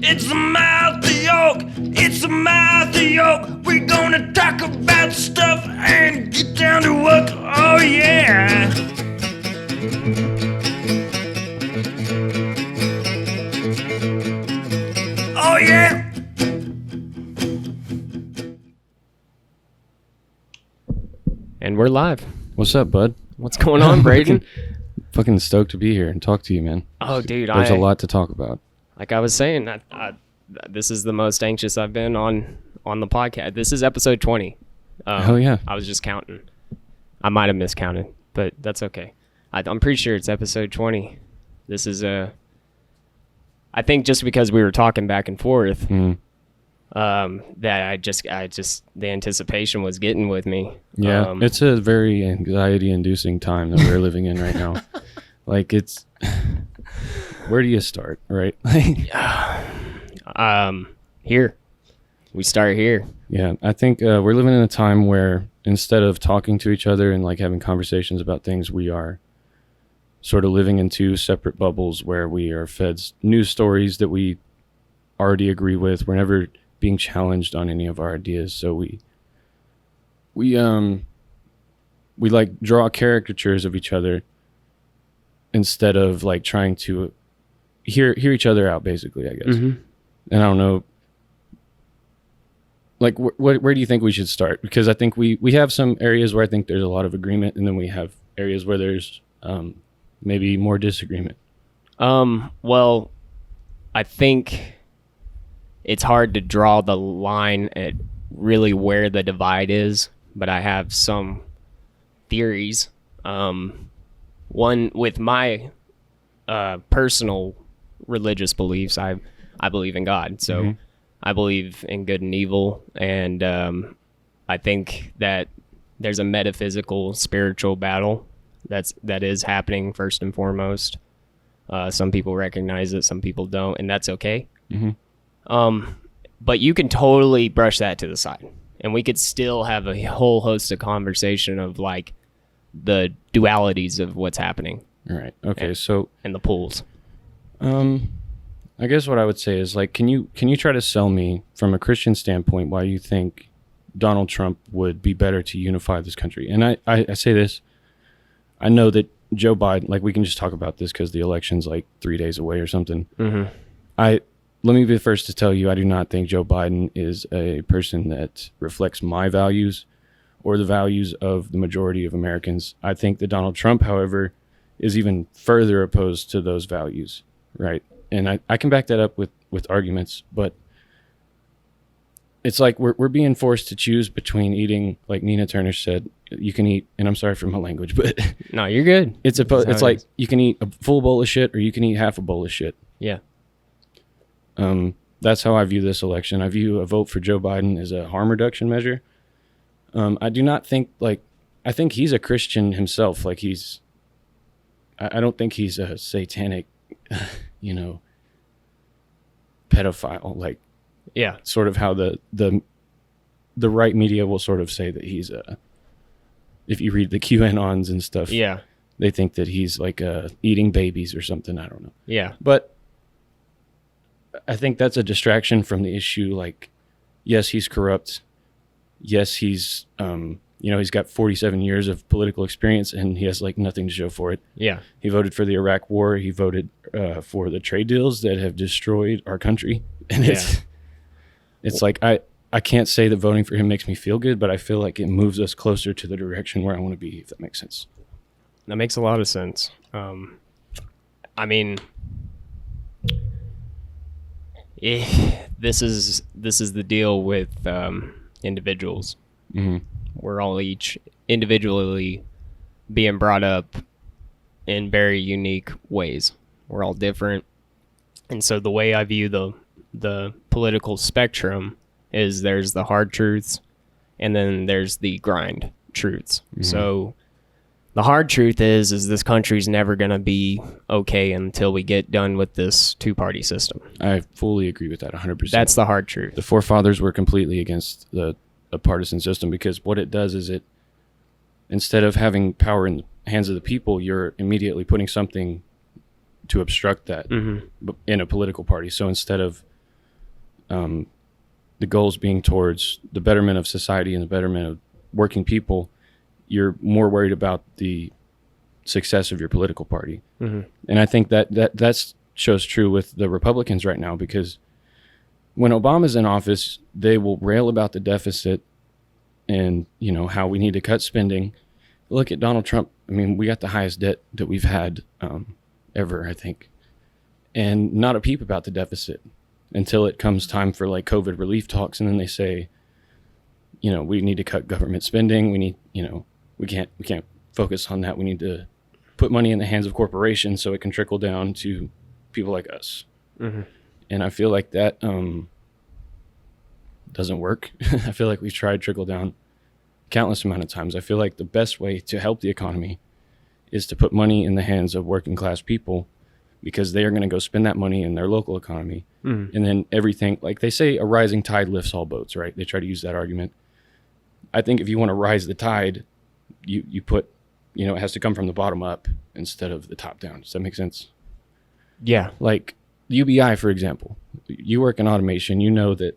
It's a mouth to yoke. It's a mouth to yoke. We're gonna talk about stuff and get down to work. Oh yeah. Oh yeah. And we're live. What's up, bud? What's going on, Bradyn? Fucking stoked to be here and talk to you, man. Oh, dude, There's a lot to talk about. Like I was saying, this is the most anxious I've been on the podcast. This is episode 20. Hell yeah. I was just counting. I might have miscounted, but that's okay. I'm pretty sure it's episode 20. This is I think just because we were talking back and forth, that I just the anticipation was getting with me. Yeah, it's a very anxiety-inducing time that we're living in right now. Like, it's where do you start, right? Here. We start here. Yeah, I think we're living in a time where instead of talking to each other and like having conversations about things, we are sort of living in two separate bubbles where we are fed news stories that we already agree with. We're never being challenged on any of our ideas, so we like draw caricatures of each other instead of like trying to hear each other out, basically, I guess. And I don't know, like where do you think we should start? Because I think we have some areas where I think there's a lot of agreement, and then we have areas where there's maybe more disagreement. Well, I think it's hard to draw the line at really where the divide is, but I have some theories. One with my personal religious beliefs, I believe in God, so I believe in good and evil, and I think that there's a metaphysical, spiritual battle that is happening first and foremost. Some people recognize it, some people don't, and that's okay. But you can totally brush that to the side, and we could still have a whole host of conversation of like the dualities of what's happening. All right. Okay. So and the pools. I guess what I would say is like, can you try to sell me from a Christian standpoint why you think Donald Trump would be better to unify this country? And I say this, I know that Joe Biden, like we can just talk about this because the election's like 3 days away or something. Let me be the first to tell you, I do not think Joe Biden is a person that reflects my values or the values of the majority of Americans. I think that Donald Trump, however, is even further opposed to those values, right? And I can back that up with arguments, but it's like we're being forced to choose between eating, like Nina Turner said, you can eat, and I'm sorry for my language, but No, you're good. It's like you can eat a full bowl of shit or you can eat half a bowl of shit. Yeah. That's how I view this election. I view a vote for Joe Biden as a harm reduction measure. I do not think I think he's a Christian himself. Like I don't think he's a satanic, pedophile. Like, yeah, sort of how the right media will sort of say that he's if you read the QAnons and stuff, yeah, they think that he's like eating babies or something. I don't know. Yeah, but I think that's a distraction from the issue. Like, yes, he's corrupt. Yes, he's, he's got 47 years of political experience and he has like nothing to show for it. Yeah. He voted for the Iraq War. He voted for the trade deals that have destroyed our country. And it's like, I can't say that voting for him makes me feel good, but I feel like it moves us closer to the direction where I want to be, if that makes sense. That makes a lot of sense. I mean, this is the deal with individuals. We're all each individually being brought up in very unique ways. We're all different, and so the way I view the political spectrum is there's the hard truths, and then there's the grind truths. So the hard truth is this country's never going to be okay until we get done with this two-party system. I fully agree with that 100%. That's the hard truth. The forefathers were completely against a partisan system because what it does is it, instead of having power in the hands of the people, you're immediately putting something to obstruct that in a political party. So instead of the goals being towards the betterment of society and the betterment of working people, you're more worried about the success of your political party. Mm-hmm. And I think that shows true with the Republicans right now, because when Obama's in office, they will rail about the deficit and, you know, how we need to cut spending. Look at Donald Trump. I mean, we got the highest debt that we've had ever, I think. And not a peep about the deficit until it comes time for like COVID relief talks. And then they say, you know, we need to cut government spending. We need, you know, we can't focus on that. We need to put money in the hands of corporations so it can trickle down to people like us. Mm-hmm. And I feel like that doesn't work. I feel like we've tried trickle down countless amount of times. I feel like the best way to help the economy is to put money in the hands of working class people, because they are going to go spend that money in their local economy. Mm-hmm. And then everything, like they say, a rising tide lifts all boats, right? They try to use that argument. I think if you want to rise the tide, you put, you know, it has to come from the bottom up instead of the top down. Does that make sense? Yeah. Like UBI, for example, you work in automation, you know that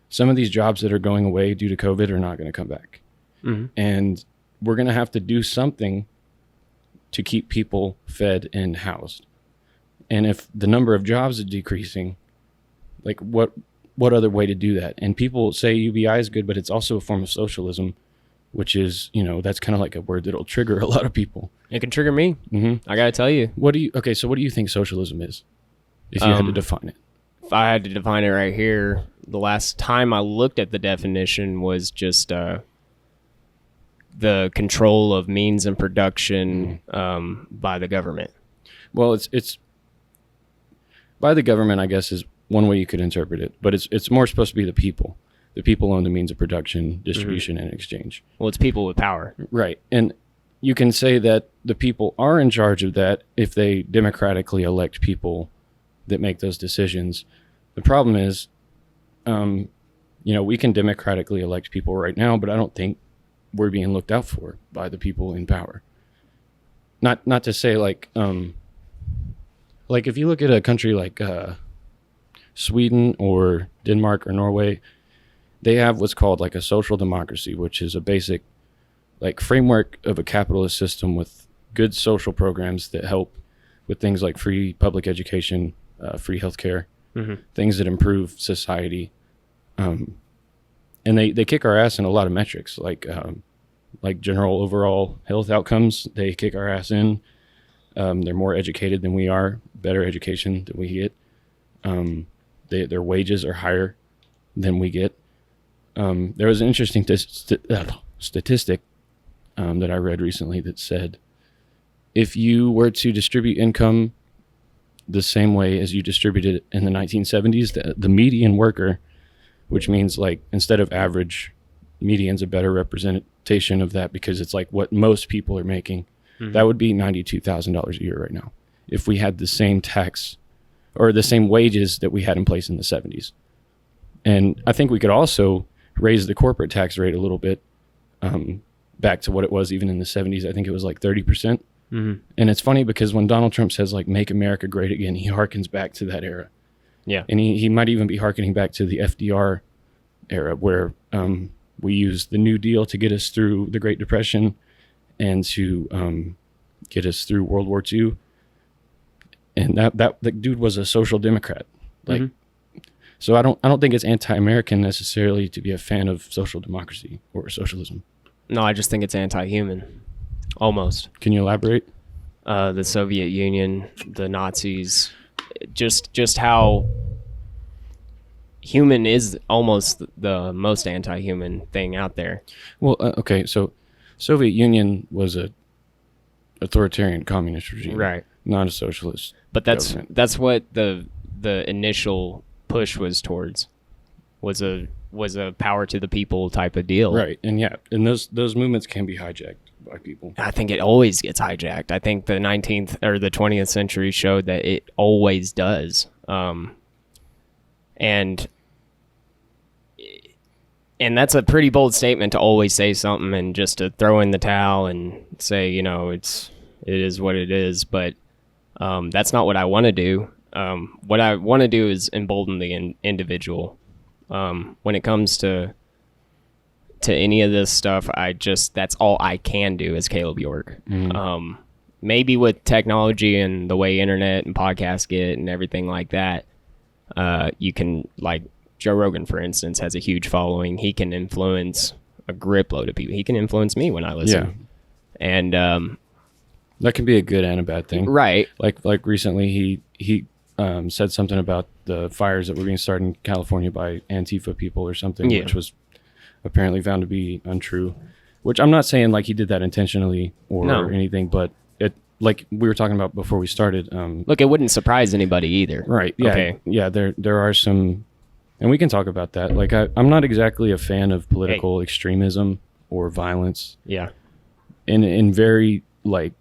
some of these jobs that are going away due to COVID are not going to come back. Mm-hmm. And we're going to have to do something to keep people fed and housed. And if the number of jobs is decreasing, like what other way to do that? And people say UBI is good, but it's also a form of socialism, which is, you know, that's kind of like a word that'll trigger a lot of people. It can trigger me. Mm-hmm. I got to tell you. So what do you think socialism is, if you had to define it? If I had to define it right here, the last time I looked at the definition was just the control of means and production by the government. Well, it's by the government, I guess, is one way you could interpret it, but it's more supposed to be the people. The people own the means of production, distribution, and exchange. Well, it's people with power. Right. And you can say that the people are in charge of that if they democratically elect people that make those decisions. The problem is, you know, we can democratically elect people right now, but I don't think we're being looked out for by the people in power. Not to say like if you look at a country like Sweden or Denmark or Norway, they have what's called like a social democracy, which is a basic like framework of a capitalist system with good social programs that help with things like free public education, free healthcare, things that improve society. And they kick our ass in a lot of metrics, like general overall health outcomes. They kick our ass in. They're more educated than we are, better education than we get. Their wages are higher than we get. There was an interesting statistic that I read recently that said, if you were to distribute income the same way as you distributed it in the 1970s, the median worker, which means like instead of average, median's a better representation of that because it's like what most people are making. That would be $92,000 a year right now if we had the same tax or the same wages that we had in place in the 70s. And I think we could also raise the corporate tax rate a little bit back to what it was even in the 70s. I think it was like 30%. And it's funny because when Donald Trump says like make America great again, he harkens back to that era. Yeah. And he might even be harkening back to the FDR era where we used the New Deal to get us through the Great Depression and to get us through World War II. And that dude was a social democrat. Like, so I don't think it's anti-American necessarily to be a fan of social democracy or socialism. No, I just think it's anti-human. Almost. Can you elaborate? The Soviet Union, the Nazis, just how human is almost the most anti-human thing out there. Well, okay, so Soviet Union was a authoritarian communist regime, right? Not a socialist. But that's government. that's what the initial push was towards. Was a power to the people type of deal, Right? And yeah, and those movements can be hijacked by people. I think it always gets hijacked. I think the 19th or the 20th century showed that it always does. And that's a pretty bold statement to always say something and just to throw in the towel and say, you know, it is what it is. But that's not what I want to do. What I want to do is embolden the individual When it comes to any of this stuff, that's all I can do is Caleb York. Maybe with technology and the way internet and podcasts get and everything like that, you can, like Joe Rogan, for instance, has a huge following. He can influence a grip load of people. He can influence me when I listen. Yeah. And that can be a good and a bad thing. Right. Like recently he said something about the fires that were being started in California by Antifa people or something, which was apparently found to be untrue. Which I'm not saying like he did that intentionally or anything, but it, like we were talking about before we started. Look, it wouldn't surprise anybody either. Right. Yeah. Okay. Yeah. There are some, and we can talk about that. Like I'm not exactly a fan of political extremism or violence. Yeah. In very like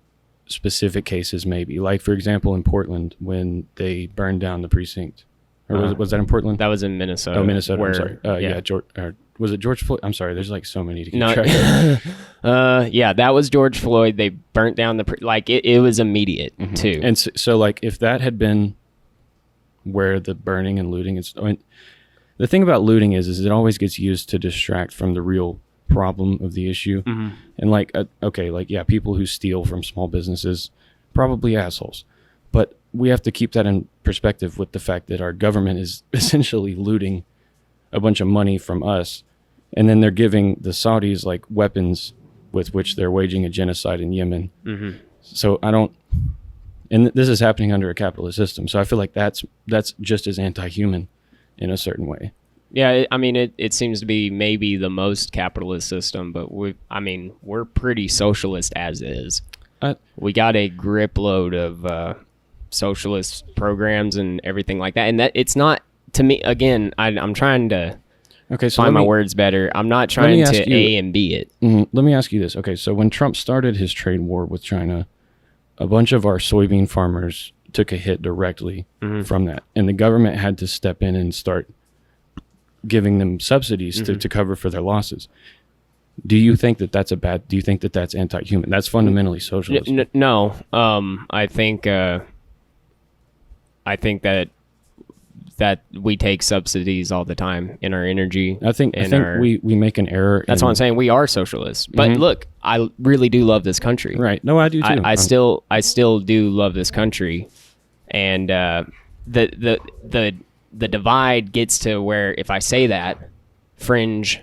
specific cases, maybe, like for example in Portland when they burned down the precinct, or was that in Portland? That was in Minnesota. Oh, Minnesota. I'm sorry. George. Was it George Floyd? I'm sorry. There's like so many to keep track of. Yeah, that was George Floyd. They burnt down it was immediate too. And so like if that had been where the burning and looting is, I mean, the thing about looting is it always gets used to distract from the real problem of the issue. And like people who steal from small businesses, probably assholes, but we have to keep that in perspective with the fact that our government is essentially looting a bunch of money from us, and then they're giving the Saudis like weapons with which they're waging a genocide in Yemen. So and this is happening under a capitalist system, so I feel like that's just as anti-human in a certain way. Yeah, I mean, it seems to be maybe the most capitalist system, but we're pretty socialist as is. We got a grip load of socialist programs and everything like that, and that it's not, to me, again, I'm trying to find my words better. I'm not trying to A and B it. Let me ask you this. Okay, so when Trump started his trade war with China, a bunch of our soybean farmers took a hit directly from that, and the government had to step in and start giving them subsidies to cover for their losses. Do you think that that's do you think that that's anti-human? That's fundamentally socialist. No. I think that we take subsidies all the time in our energy. I think we make an error. That's what I'm saying. We are socialists. But look, I really do love this country. Right. No, I do too. I still do love this country. And the divide gets to where if I say that, fringe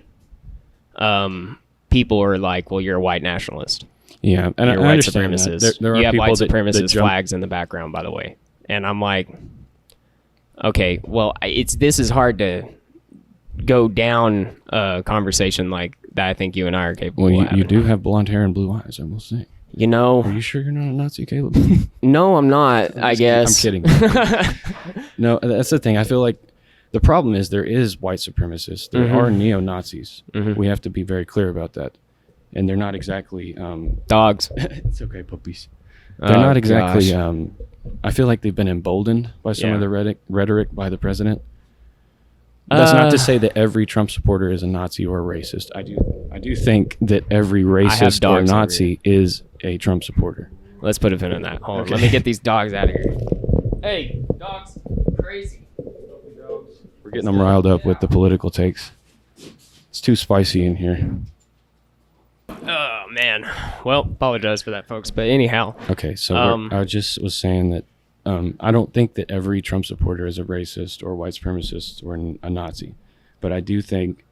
people are like, well, you're a white nationalist. Yeah, and you're I white understand supremacist. that. There you are have people white supremacist that flags in the background, by the way. And I'm like, okay, well, this is hard to go down a conversation like that. I think you and I are capable of having. You do have blonde hair and blue eyes, I will say. You know, are you sure you're not a Nazi, Caleb? No, I'm not. I guess. I'm kidding. No, that's the thing. I feel like the problem is there is white supremacists. There are neo-Nazis. We have to be very clear about that. And they're not exactly dogs. It's okay, puppies. They're not exactly. I feel like they've been emboldened by some of the rhetoric by the president. That's not to say that every Trump supporter is a Nazi or a racist. I do think that every racist or Nazi is a Trump supporter. Let's put a pin in that. Hold on. Let me get these dogs out of here. Hey, dogs. Crazy. We're getting them riled up with the political takes. It's too spicy in here. Oh, man. Well, apologize for that, folks. But anyhow. Okay, so I just was saying that I don't think that every Trump supporter is a racist or white supremacist or a Nazi. But I do think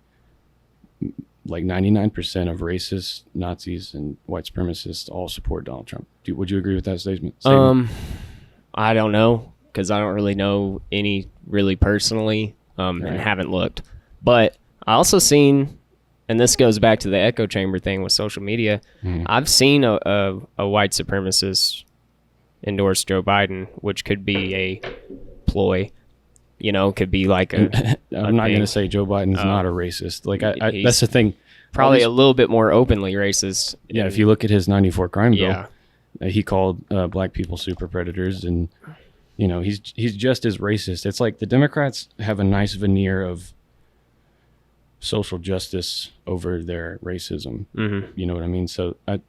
like 99% of racists, Nazis, and white supremacists all support Donald Trump. Would you agree with that statement? I don't know, because I don't really know any really personally and haven't looked. But I also seen, and this goes back to the echo chamber thing with social media, I've seen a white supremacist endorse Joe Biden, which could be a ploy. You know, could be like a. I'm not going to say Joe Biden's not a racist. Like that's the thing. Probably a little bit more openly racist. Yeah, if you look at his '94 crime bill, he called black people super predators, and you know he's just as racist. It's like the Democrats have a nice veneer of social justice over their racism. You know what I mean? So I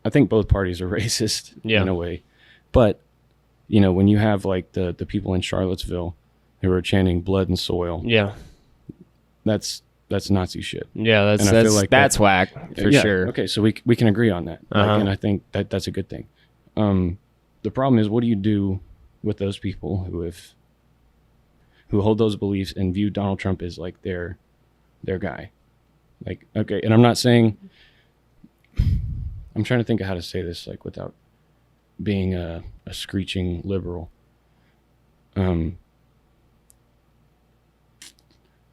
think both parties are racist in a way, but you know when you have like the people in Charlottesville who are chanting blood and soil. Yeah. that's Nazi shit. Yeah, And I feel like that's whack for sure. Okay, so we can agree on that. Uh-huh. And I think that's a good thing. The problem is, what do you do with those people who hold those beliefs and view Donald Trump as like their guy? Like, okay, and I'm not saying, I'm trying to think of how to say this like without being a screeching liberal.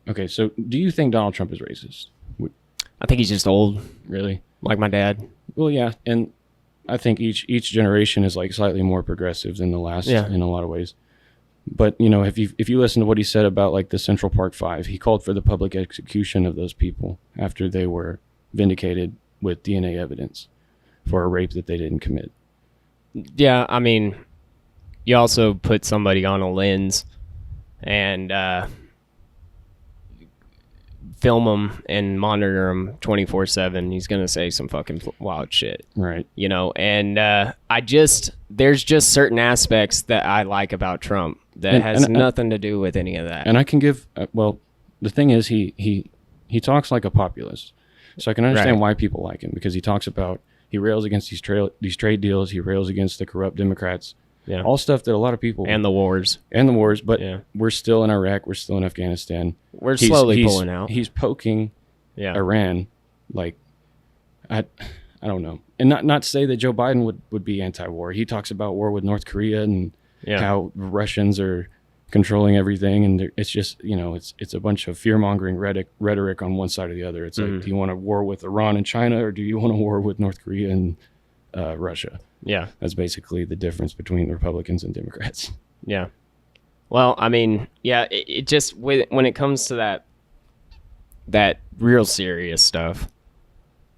Okay, so do you think Donald Trump is racist? I think he's just old, Really? like my dad. Well, yeah, and I think each generation is like slightly more progressive than the last in a lot of ways. But if you listen to what he said about like the Central Park Five, he called for the public execution of those people after they were vindicated with DNA evidence for a rape that they didn't commit. Yeah, I mean, you also put somebody on a lens and film him and monitor him 24/7. He's gonna say some fucking wild shit, Right. And there's just certain aspects that I like about Trump that has nothing to do with any of that. And I can give the thing is he talks like a populist, so I can understand why people like him, because he rails against these trade deals, he rails against the corrupt Democrats, all stuff that a lot of people and the wars, but we're still in Iraq, we're still in Afghanistan, we're slowly pulling out. He's poking Iran, like I don't know, and not to say that Joe Biden would be anti-war. He talks about war with North Korea and how Russians are controlling everything, and it's just it's a bunch of fear-mongering rhetoric on one side or the other. It's like, do you want a war with Iran and China, or do you want a war with North Korea and Russia? Yeah, that's basically the difference between Republicans and Democrats. Yeah, well, I mean, it just when it comes to that real serious stuff,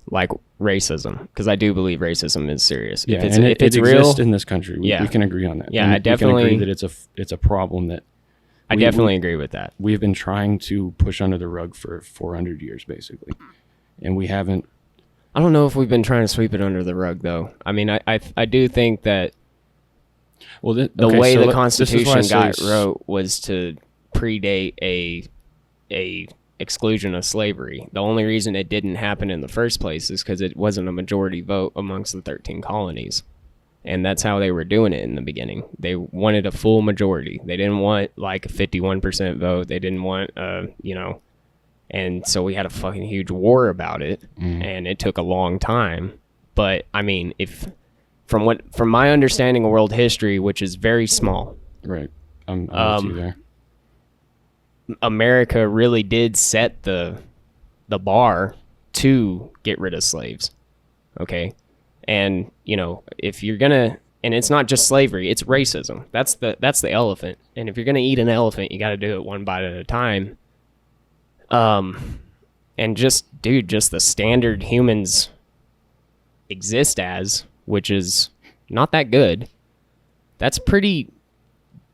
like racism, because I do believe racism is serious. Yeah, if it it's exists real in this country. We can agree on that. Yeah, and I definitely we can agree that it's a problem that I definitely agree with that. We've been trying to push under the rug for 400 years, basically, and we haven't. I don't know if we've been trying to sweep it under the rug, though. I mean, I do think that the way the Constitution got wrote was to predate a exclusion of slavery. The only reason it didn't happen in the first place is because it wasn't a majority vote amongst the 13 colonies. And that's how they were doing it in the beginning. They wanted a full majority. They didn't want like a 51% vote. They didn't want, and so we had a fucking huge war about it, and it took a long time. But I mean, from my understanding of world history, which is very small, right? I'm with you there. America really did set the bar to get rid of slaves. Okay. And if you're gonna, and it's not just slavery, it's racism. That's the elephant. And if you're gonna eat an elephant, you got to do it one bite at a time. And just the standard humans exist as, which is not that good. That's pretty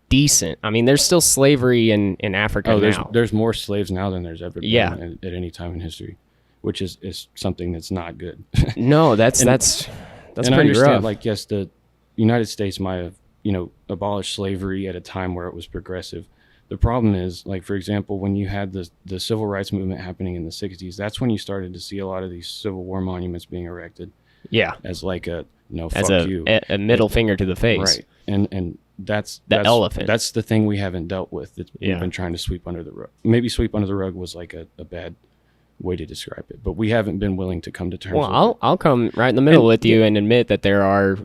decent. I mean, there's still slavery in Africa now. There's more slaves now than there's ever been at any time in history, which is something that's not good. No, that's pretty rough. Like, yes, the United States might have abolished slavery at a time where it was progressive. The problem is, like, for example, when you had the civil rights movement happening in the 60s, that's when you started to see a lot of these Civil War monuments being erected. Yeah. As like a fuck you. A middle finger to the face. Right. And that's elephant. That's the thing we haven't dealt with. We've been trying to sweep under the rug. Maybe sweep under the rug was like a bad way to describe it, but we haven't been willing to come to terms with it. I'll come right in the middle with you and admit that there are,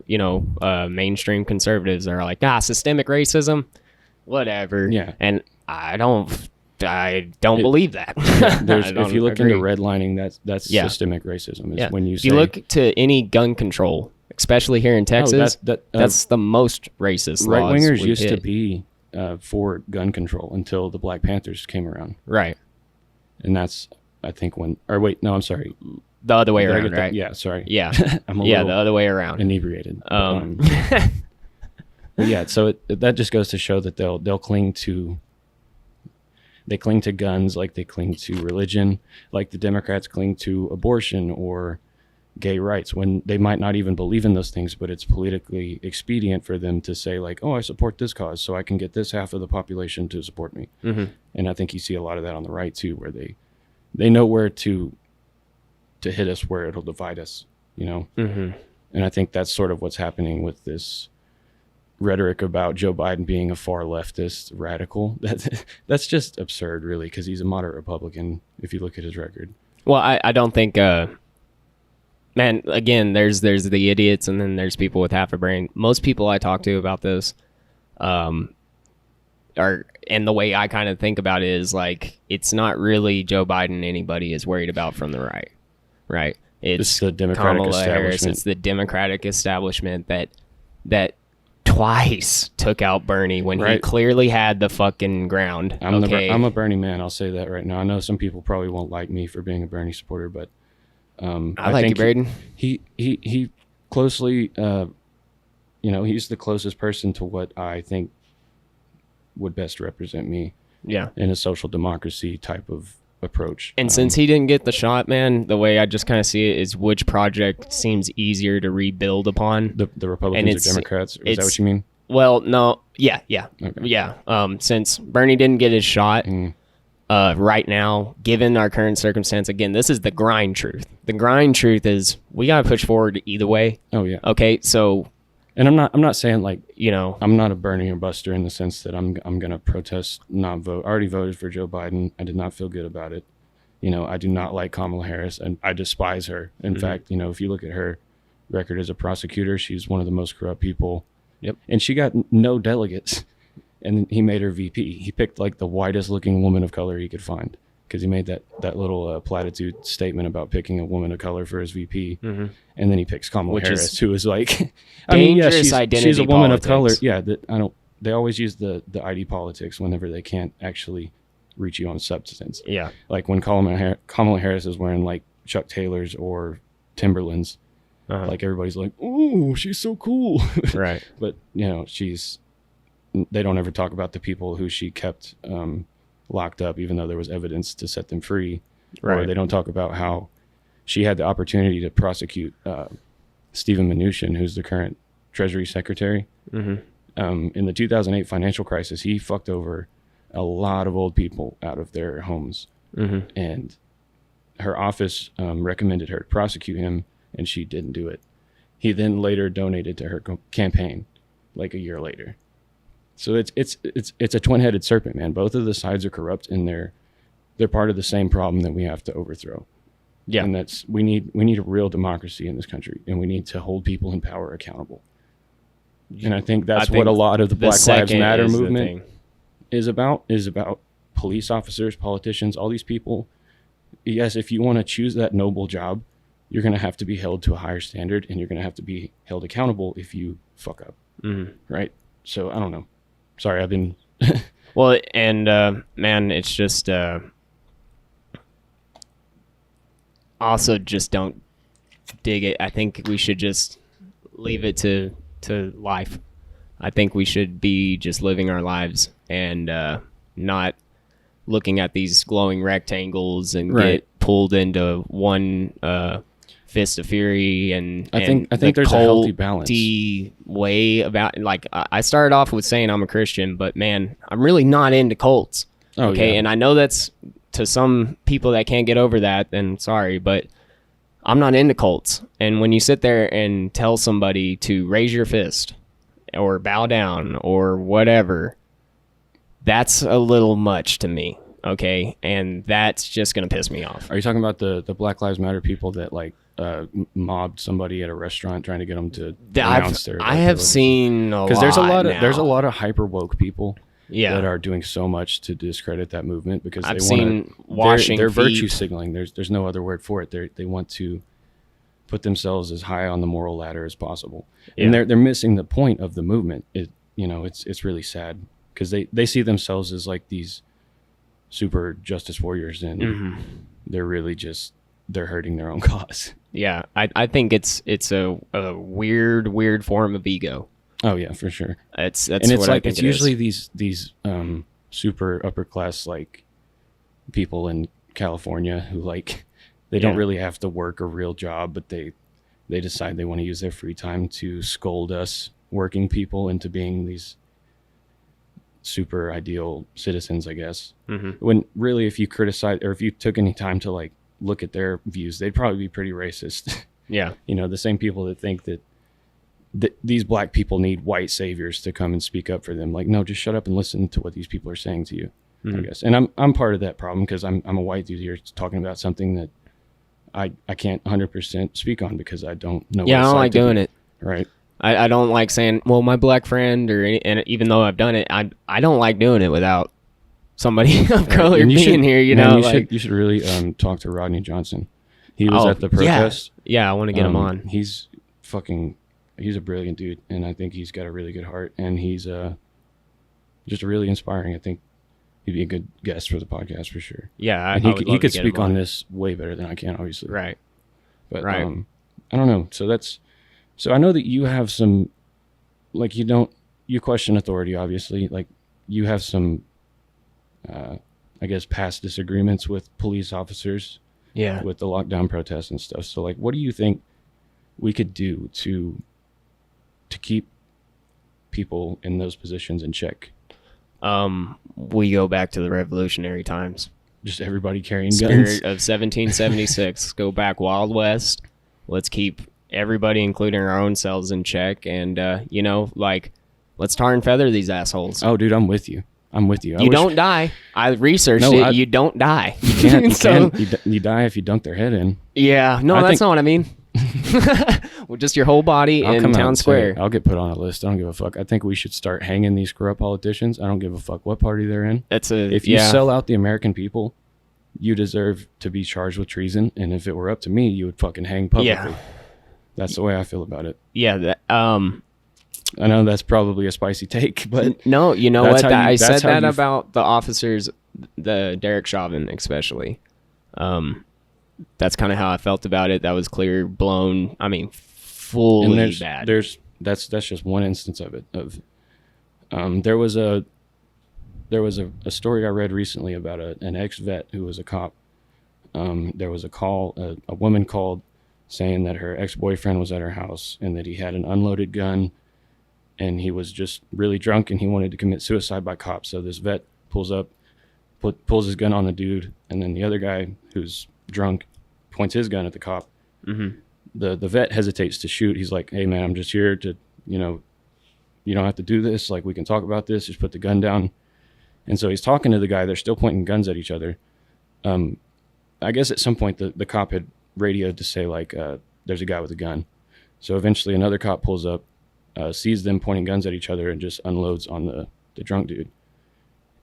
mainstream conservatives that are like, systemic racism, whatever. Yeah. And I don't believe that. If you look into redlining, that's systemic racism. Is when if you look to any gun control, especially here in Texas, that's the most racist. Right wingers used to be for gun control until the Black Panthers came around. Right. And that's, I think, I'm sorry. The other way around, right? Yeah, sorry. Yeah. The other way around. Inebriated. Yeah, so that just goes to show that they'll cling to guns like they cling to religion, like the Democrats cling to abortion or gay rights, when they might not even believe in those things, but it's politically expedient for them to say, like, oh, I support this cause, so I can get this half of the population to support me. Mm-hmm. And I think you see a lot of that on the right too, where they they know where to hit us, where it'll divide us, Mm-hmm. And I think that's sort of what's happening with this rhetoric about Joe Biden being a far leftist radical. That's just absurd, really, because he's a moderate Republican if you look at his record. Well, I don't think, man, again, there's the idiots and then there's people with half a brain. Most people I talk to about this and the way I kind of think about it is like, it's not really Joe Biden anybody is worried about from the right? It's the Democratic Kamala Harris. establishment. It's the Democratic establishment that twice took out Bernie when he clearly had the fucking ground. I'm a Bernie man. I'll say that right now. I know some people probably won't like me for being a Bernie supporter, but I like think you, Bradyn. He closely, he's the closest person to what I think would best represent me. Yeah, in a social democracy type of approach. And since he didn't get the shot, man, the way I just kind of see it is which project seems easier to rebuild upon. The Republicans or Democrats? Is that what you mean? Well, no. Yeah. Okay. Yeah. Since Bernie didn't get his shot right now, given our current circumstance, again, this is the grind truth. The grind truth is we got to push forward either way. Oh, yeah. Okay, so... And I'm not saying like, I'm not a Bernie or Buster in the sense that I'm going to protest, not vote. I already voted for Joe Biden. I did not feel good about it. I do not like Kamala Harris and I despise her. In fact, if you look at her record as a prosecutor, she's one of the most corrupt people. Yep. And she got no delegates and he made her VP. He picked like the whitest looking woman of color he could find because he made that little platitude statement about picking a woman of color for his VP. Mm-hmm. And then he picks Kamala Harris, who is like, she's a woman politics. of color. Yeah, they always use the ID politics whenever they can't actually reach you on substance. Yeah. Like when Kamala Harris is wearing like Chuck Taylors or Timberlands, like everybody's like, "Ooh, she's so cool." Right. But they don't ever talk about the people who she kept locked up, even though there was evidence to set them free. Right. Or they don't talk about how she had the opportunity to prosecute Steven Mnuchin, who's the current Treasury Secretary. Mm-hmm. In the 2008 financial crisis, he fucked over a lot of old people out of their homes. Mm-hmm. And her office recommended her to prosecute him, and she didn't do it. He then later donated to her campaign, like a year later. So it's a twin-headed serpent, man. Both of the sides are corrupt, and they're part of the same problem that we have to overthrow. Yeah, and we need a real democracy in this country, and we need to hold people in power accountable. And I think that's what a lot of the Black Lives Matter movement is about police officers, politicians, all these people. Yes, if you want to choose that noble job, you're going to have to be held to a higher standard, and you're going to have to be held accountable if you fuck up. Mm-hmm. Right? So I don't know. Sorry, I've been... Well, and man, it's just... also, just don't dig it. I think we should just leave it to life. I think we should be just living our lives and not looking at these glowing rectangles and get pulled into one fist of fury. And I think there's a healthy balance. Way about, like, I started off with saying I'm a Christian, but man, I'm really not into cults. Okay, and I know that's to some people that can't get over that, then sorry, but I'm not into cults. And when you sit there and tell somebody to raise your fist or bow down or whatever, that's a little much to me. Okay, and that's just gonna piss me off. Are you talking about the Black Lives Matter people that like mobbed somebody at a restaurant trying to get them to announce their? I have seen a lot. Because there's a lot of hyper woke people. Yeah. That are doing so much to discredit that movement because I've seen washing they're feet. Virtue signaling. There's no other word for it. They want to put themselves as high on the moral ladder as possible, and they're missing the point of the movement. It's really sad because they see themselves as like these super justice warriors, and they're really just they're hurting their own cause. Yeah, I think it's a weird form of ego. Oh yeah, for sure. It's like it's usually these super upper class like people in California who like they don't really have to work a real job, but they decide they want to use their free time to scold us working people into being these super ideal citizens, I guess. Mm-hmm. When really, if you criticize or if you took any time to like look at their views, they'd probably be pretty racist. Yeah. You know, the same people that think that these black people need white saviors to come and speak up for them. Like, no, just shut up and listen to what these people are saying to you. I guess. And I'm part of that problem because I'm a white dude here talking about something that I can't 100% speak on because I don't know. Yeah, I don't like doing it. Right. I don't like saying, well, my black friend, and even though I've done it, I don't like doing it without somebody of color being here. You know, you should really talk to Rodney Johnson. He was at the protest. Yeah, I want to get him on. He's a brilliant dude, and I think he's got a really good heart, and he's just really inspiring. I think he'd be a good guest for the podcast for sure. Yeah, and he could speak on this way better than I can, obviously. Right. But I don't know. So I know that you have some, like, you question authority, obviously. Like, you have some, I guess, past disagreements with police officers. Yeah. With the lockdown protests and stuff. So, like, what do you think we could do to keep people in those positions in check? We go back to the revolutionary times. Just everybody carrying Spirit guns. of 1776. Go back Wild West. Let's keep everybody, including our own selves, in check. And, let's tar and feather these assholes. Oh, dude, I'm with you. You don't die. I researched it. You don't die. You can't. You die if you dunk their head in. Yeah. No, that's not what I mean. Well, just your whole body in town square. I'll get put on a list. I don't give a fuck. I think we should start hanging these corrupt politicians. I don't give a fuck what party they're in. If you sell out the American people, you deserve to be charged with treason. And if it were up to me, you would fucking hang publicly. Yeah. That's the way I feel about it. Yeah. I know that's probably a spicy take, but no, you know what? I said that about the officers, the Derek Chauvin especially. That's kind of how I felt about it. That was clear, blown. I mean, fully bad. That's just one instance of it. There was a story I read recently about an ex-vet who was a cop. There was a call, a woman called saying that her ex-boyfriend was at her house and that he had an unloaded gun and he was just really drunk and he wanted to commit suicide by cops. So this vet pulls up, pulls his gun on the dude, and then the other guy who's drunk points his gun at the cop. Mm-hmm. The vet hesitates to shoot. He's like, "Hey man, I'm just here to, you don't have to do this. Like, we can talk about this. Just put the gun down." And so he's talking to the guy. They're still pointing guns at each other. I guess at some point the cop had radioed to say like, there's a guy with a gun. So eventually another cop pulls up, sees them pointing guns at each other and just unloads on the drunk dude.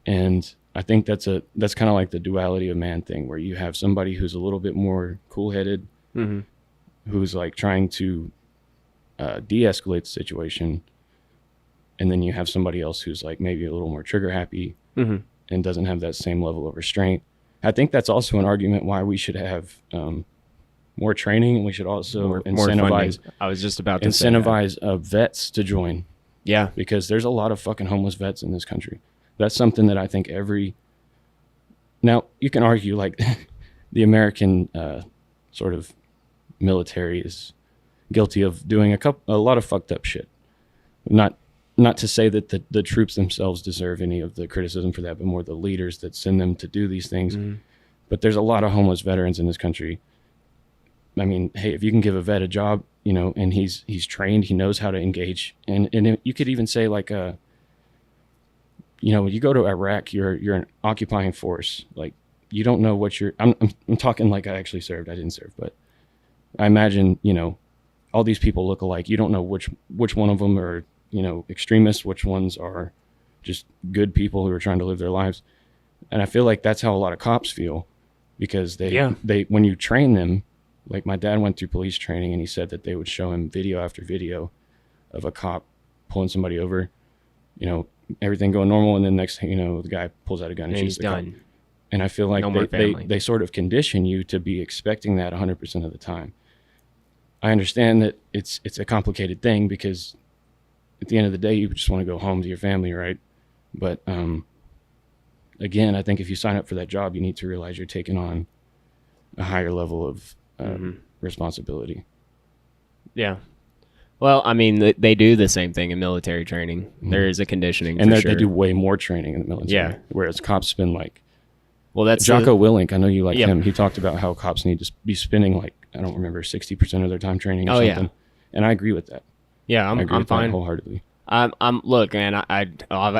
And I think that's kind of like the duality of man thing, where you have somebody who's a little bit more cool-headed, mm-hmm. who's like trying to de-escalate the situation, and then you have somebody else who's like maybe a little more trigger happy, mm-hmm. and doesn't have that same level of restraint. I think that's also an argument why we should have more training, and we should also incentivize. I was just about to incentivize vets to join. Yeah, because there's a lot of fucking homeless vets in this country. That's something that I think now you can argue like the American sort of military is guilty of doing a lot of fucked up shit. Not to say that the troops themselves deserve any of the criticism for that, but more the leaders that send them to do these things. Mm-hmm. But there's a lot of homeless veterans in this country. I mean, hey, if you can give a vet a job, and he's trained, he knows how to engage, and you could even say like when you go to Iraq, you're an occupying force. Like, you don't know what I'm talking like I actually served. I didn't serve, but I imagine, all these people look alike. You don't know which one of them are, extremists, which ones are just good people who are trying to live their lives. And I feel like that's how a lot of cops feel, because they when you train them, like my dad went through police training and he said that they would show him video after video of a cop pulling somebody over, everything going normal, and then next thing you know, the guy pulls out a gun and shoots the cop. And I feel like they sort of condition you to be expecting that 100% of the time. I understand that it's a complicated thing, because at the end of the day, you just want to go home to your family, right? But again, I think if you sign up for that job, you need to realize you're taking on a higher level of responsibility. Yeah. Well, I mean, they do the same thing in military training. There is a conditioning, and for sure. they do way more training in the military. Yeah. Whereas cops spend like, Well, that's Jocko Willink, I know you like Yep. him. He talked about how cops need to be spending like, I don't remember, 60% of their time training or Oh, yeah. something. And I agree with that. Yeah, I agree I'm with that fine. wholeheartedly. I'm look, man. I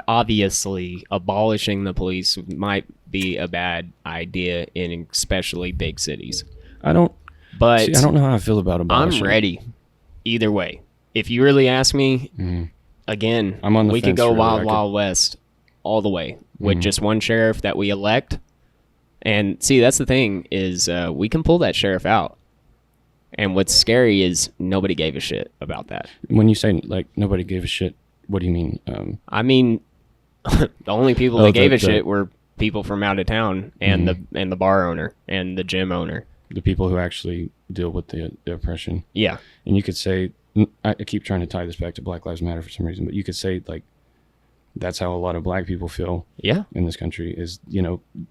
obviously abolishing the police might be a bad idea in especially big cities. I don't But don't know how I feel about abolishing. I'm ready. Either way, if you really ask me, again, I'm on the we could fence, go really. wild west all the way with just one sheriff that we elect. And see, that's the thing is we can pull that sheriff out. And what's scary is nobody gave a shit about that. When you say like nobody gave a shit, what do you mean? I mean, the only people that gave a shit were people from out of town and the bar owner and the gym owner. The people who actually deal with the oppression. Yeah. And you could say, I keep trying to tie this back to Black Lives Matter for some reason, but you could say like that's how a lot of black people feel Yeah. in this country is,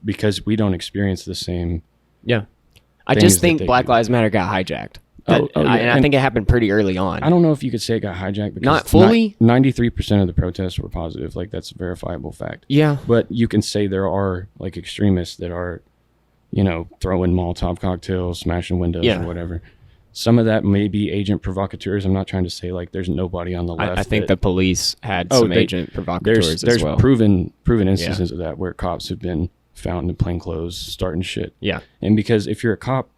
because we don't experience the same. Yeah. I things just that think they Black do. Lives Matter got hijacked. Yeah. And I think it happened pretty early on. I don't know if you could say it got hijacked because Not fully? 93% of the protests were positive. Like that's a verifiable fact. Yeah. But you can say there are like extremists that are, throwing Molotov cocktails, smashing windows Yeah. or whatever. Some of that may be agent provocateurs. I'm not trying to say like there's nobody on the left. I think the police had some agent provocateurs there's as well. proven instances of that where cops have been found in plain clothes starting shit. Yeah. And because if you're a cop,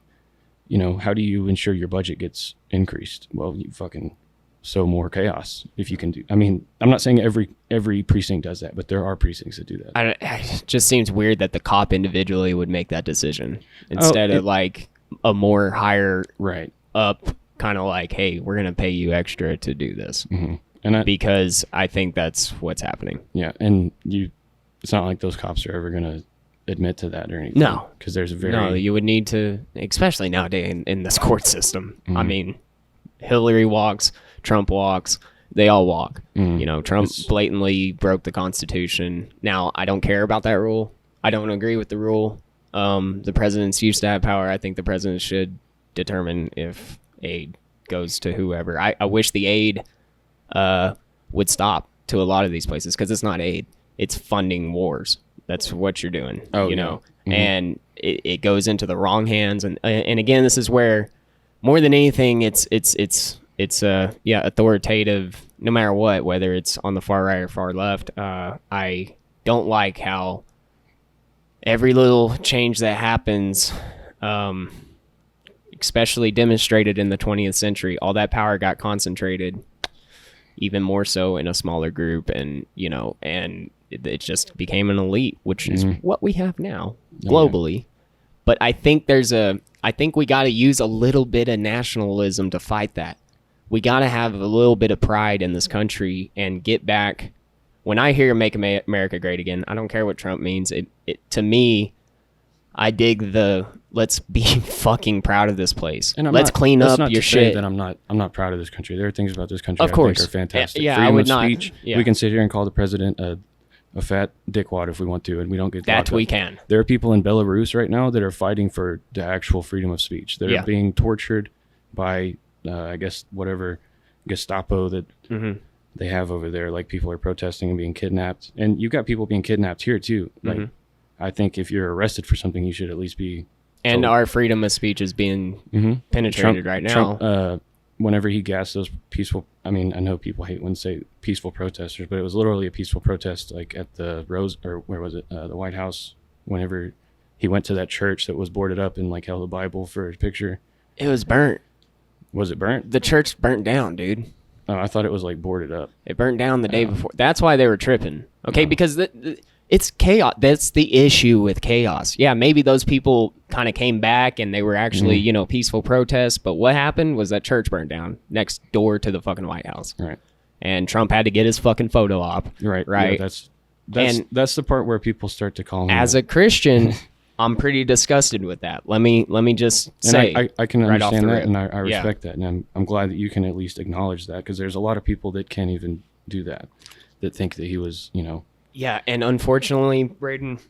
how do you ensure your budget gets increased? Well, you fucking sow more chaos if you can do. I mean, I'm not saying every precinct does that, but there are precincts that do that. It just seems weird that the cop individually would make that decision instead of like a more higher Right. up kind of like, hey, we're going to pay you extra to do this. Mm-hmm. And Because I think that's what's happening. yeah, and it's not like those cops are ever going to admit to that or anything. No. Because there's a No, you would need to, especially nowadays in this court system. I mean, Hillary walks, Trump walks, they all walk. Trump blatantly broke the Constitution. Now, I don't care about that rule. I don't agree with the rule. The presidents used to have power. I think the president should determine if aid goes to whoever. I wish the aid would stop to a lot of these places because it's not aid. It's funding wars. That's what you're doing, and it goes into the wrong hands. And again, this is where more than anything, it's authoritative, no matter what, whether it's on the far right or far left. I don't like how every little change that happens, especially demonstrated in the 20th century, all that power got concentrated even more so in a smaller group. And, it just became an elite, which is what we have now globally. But I think we got to use a little bit of nationalism to fight that. We got to have a little bit of pride in this country and get back. When I hear "Make America Great Again," I don't care what Trump means. It to me, I dig the let's be fucking proud of this place. And let's clean up your shit. That I'm not proud of this country. There are things about this country of course I think are fantastic. Yeah, Freedom I would of not. Speech. Yeah. We can sit here and call the president a fat dickwad if we want to, and we don't get that. locked We up. can. There are people in Belarus right now that are fighting for the actual freedom of speech. That are being tortured by, I guess, whatever Gestapo that they have over there. Like people are protesting and being kidnapped, and you've got people being kidnapped here too. Like, I think if you're arrested for something, you should at least be. And our freedom of speech is being penetrated right now. Trump, whenever he gassed those peaceful, I mean, I know people hate when say peaceful protesters, but it was literally a peaceful protest, like at the where was it? The White House. Whenever he went to that church that was boarded up and like held a Bible for his picture. It was burnt. Was it burnt? The church burnt down, dude. Oh, I thought it was like boarded up. It burnt down the day before. That's why they were tripping. Okay, because it's chaos. That's the issue with chaos. Yeah, maybe those people kind of came back and they were actually, peaceful protests. But what happened was that church burned down next door to the fucking White House. Right. And Trump had to get his fucking photo op. Right. Right. Yeah, that's the part where people start to call him. As a Christian, I'm pretty disgusted with that. Let me just say. And I can right off understand the that, rip. and I respect that, and I'm glad that you can at least acknowledge that, because there's a lot of people that can't even do that, that think that he was, Yeah, and unfortunately, Bradyn,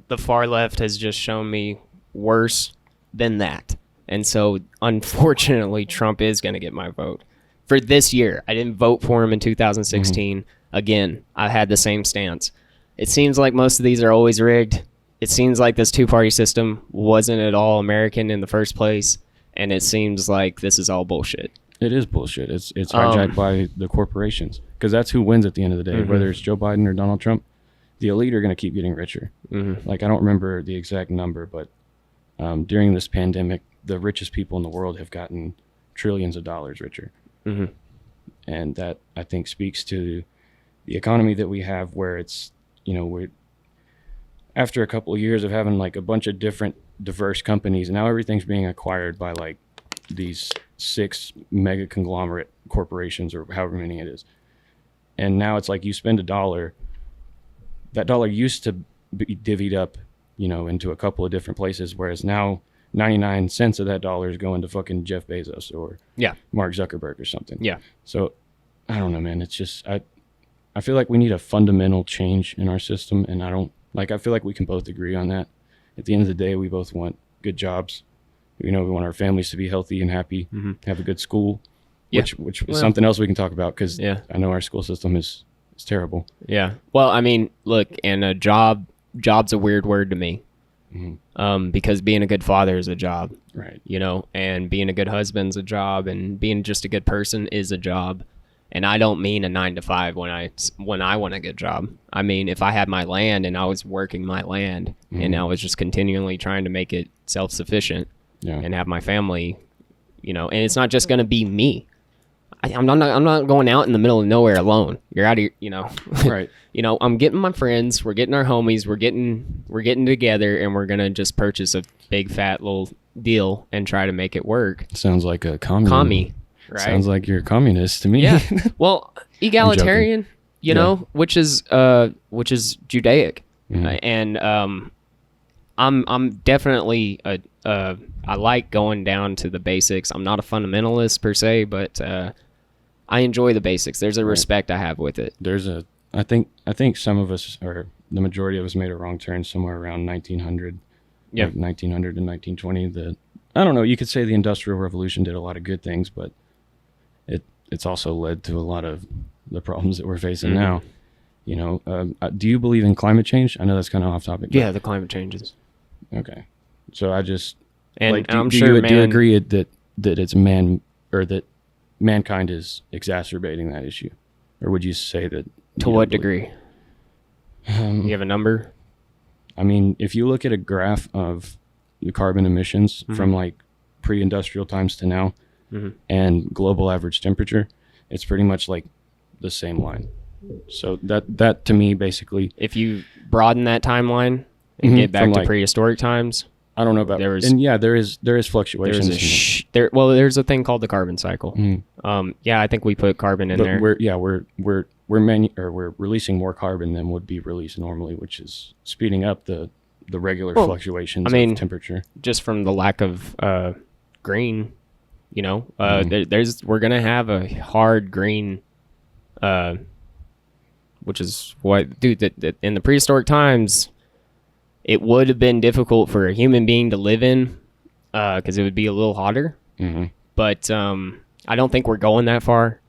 the far left has just shown me worse than that. And so, unfortunately, Trump is going to get my vote. for this year. I didn't vote for him in 2016. Again, I had the same stance. It seems like most of these are always rigged. It seems like this two-party system wasn't at all American in the first place, and it seems like this is all bullshit. It is bullshit. It's hijacked by the corporations, because that's who wins at the end of the day. Whether it's Joe Biden or Donald Trump, the elite are going to keep getting richer. Like, I don't remember the exact number, but during this pandemic, the richest people in the world have gotten trillions of dollars richer. And that, I think, speaks to the economy that we have, where it's, we're after a couple of years of having like a bunch of different diverse companies, and now everything's being acquired by like these 6 mega conglomerate corporations, or however many it is. And now it's like, you spend $1, that dollar used to be divvied up, into a couple of different places, whereas now 99 cents of that dollar is going to fucking Jeff Bezos or Mark Zuckerberg or something. So I don't know, man. It's just, I feel like we need a fundamental change in our system, and I feel like we can both agree on that. At the end of the day, we both want good jobs. We want our families to be healthy and happy, have a good school, which is something else we can talk about, because I know our school system is terrible. Yeah. Well, I mean, look, and a job's a weird word to me, because being a good father is a job, right? And being a good husband's a job, and being just a good person is a job. And I don't mean a 9 to 5 when I want a good job. I mean, if I had my land and I was working my land and I was just continually trying to make it self-sufficient and have my family, and it's not just going to be me. I'm not going out in the middle of nowhere alone. You're out of right. I'm getting my friends, we're getting our homies, we're getting together, and we're going to just purchase a big fat little deal and try to make it work. Sounds like a commie. Right. Sounds like you're a communist to me. Yeah. Well, egalitarian, which is Judaic, and I'm definitely I like going down to the basics. I'm not a fundamentalist per se, but I enjoy the basics. There's a respect I have with it. I think some of us, or the majority of us, made a wrong turn somewhere around 1900. Yeah. Like 1900 and 1920. I don't know. You could say the Industrial Revolution did a lot of good things, but it's also led to a lot of the problems that we're facing now. Do you believe in climate change? I know that's kind of off topic. Yeah, the climate changes. Okay. So I just, and I'm do sure, you agree that it's that mankind is exacerbating that issue? Or would you say that? To what degree? You have a number? I mean, if you look at a graph of the carbon emissions from like pre-industrial times to now, and global average temperature, it's pretty much like the same line. So that to me, basically, if you broaden that timeline and get back to prehistoric times, I don't know about there is fluctuations. There's a thing called the carbon cycle. I think we put carbon in there. We're releasing more carbon than would be released normally, which is speeding up the regular fluctuations of temperature. Just from the lack of green. We're gonna have a hard green, which is what, dude. That in the prehistoric times, it would have been difficult for a human being to live in, because it would be a little hotter. But I don't think we're going that far,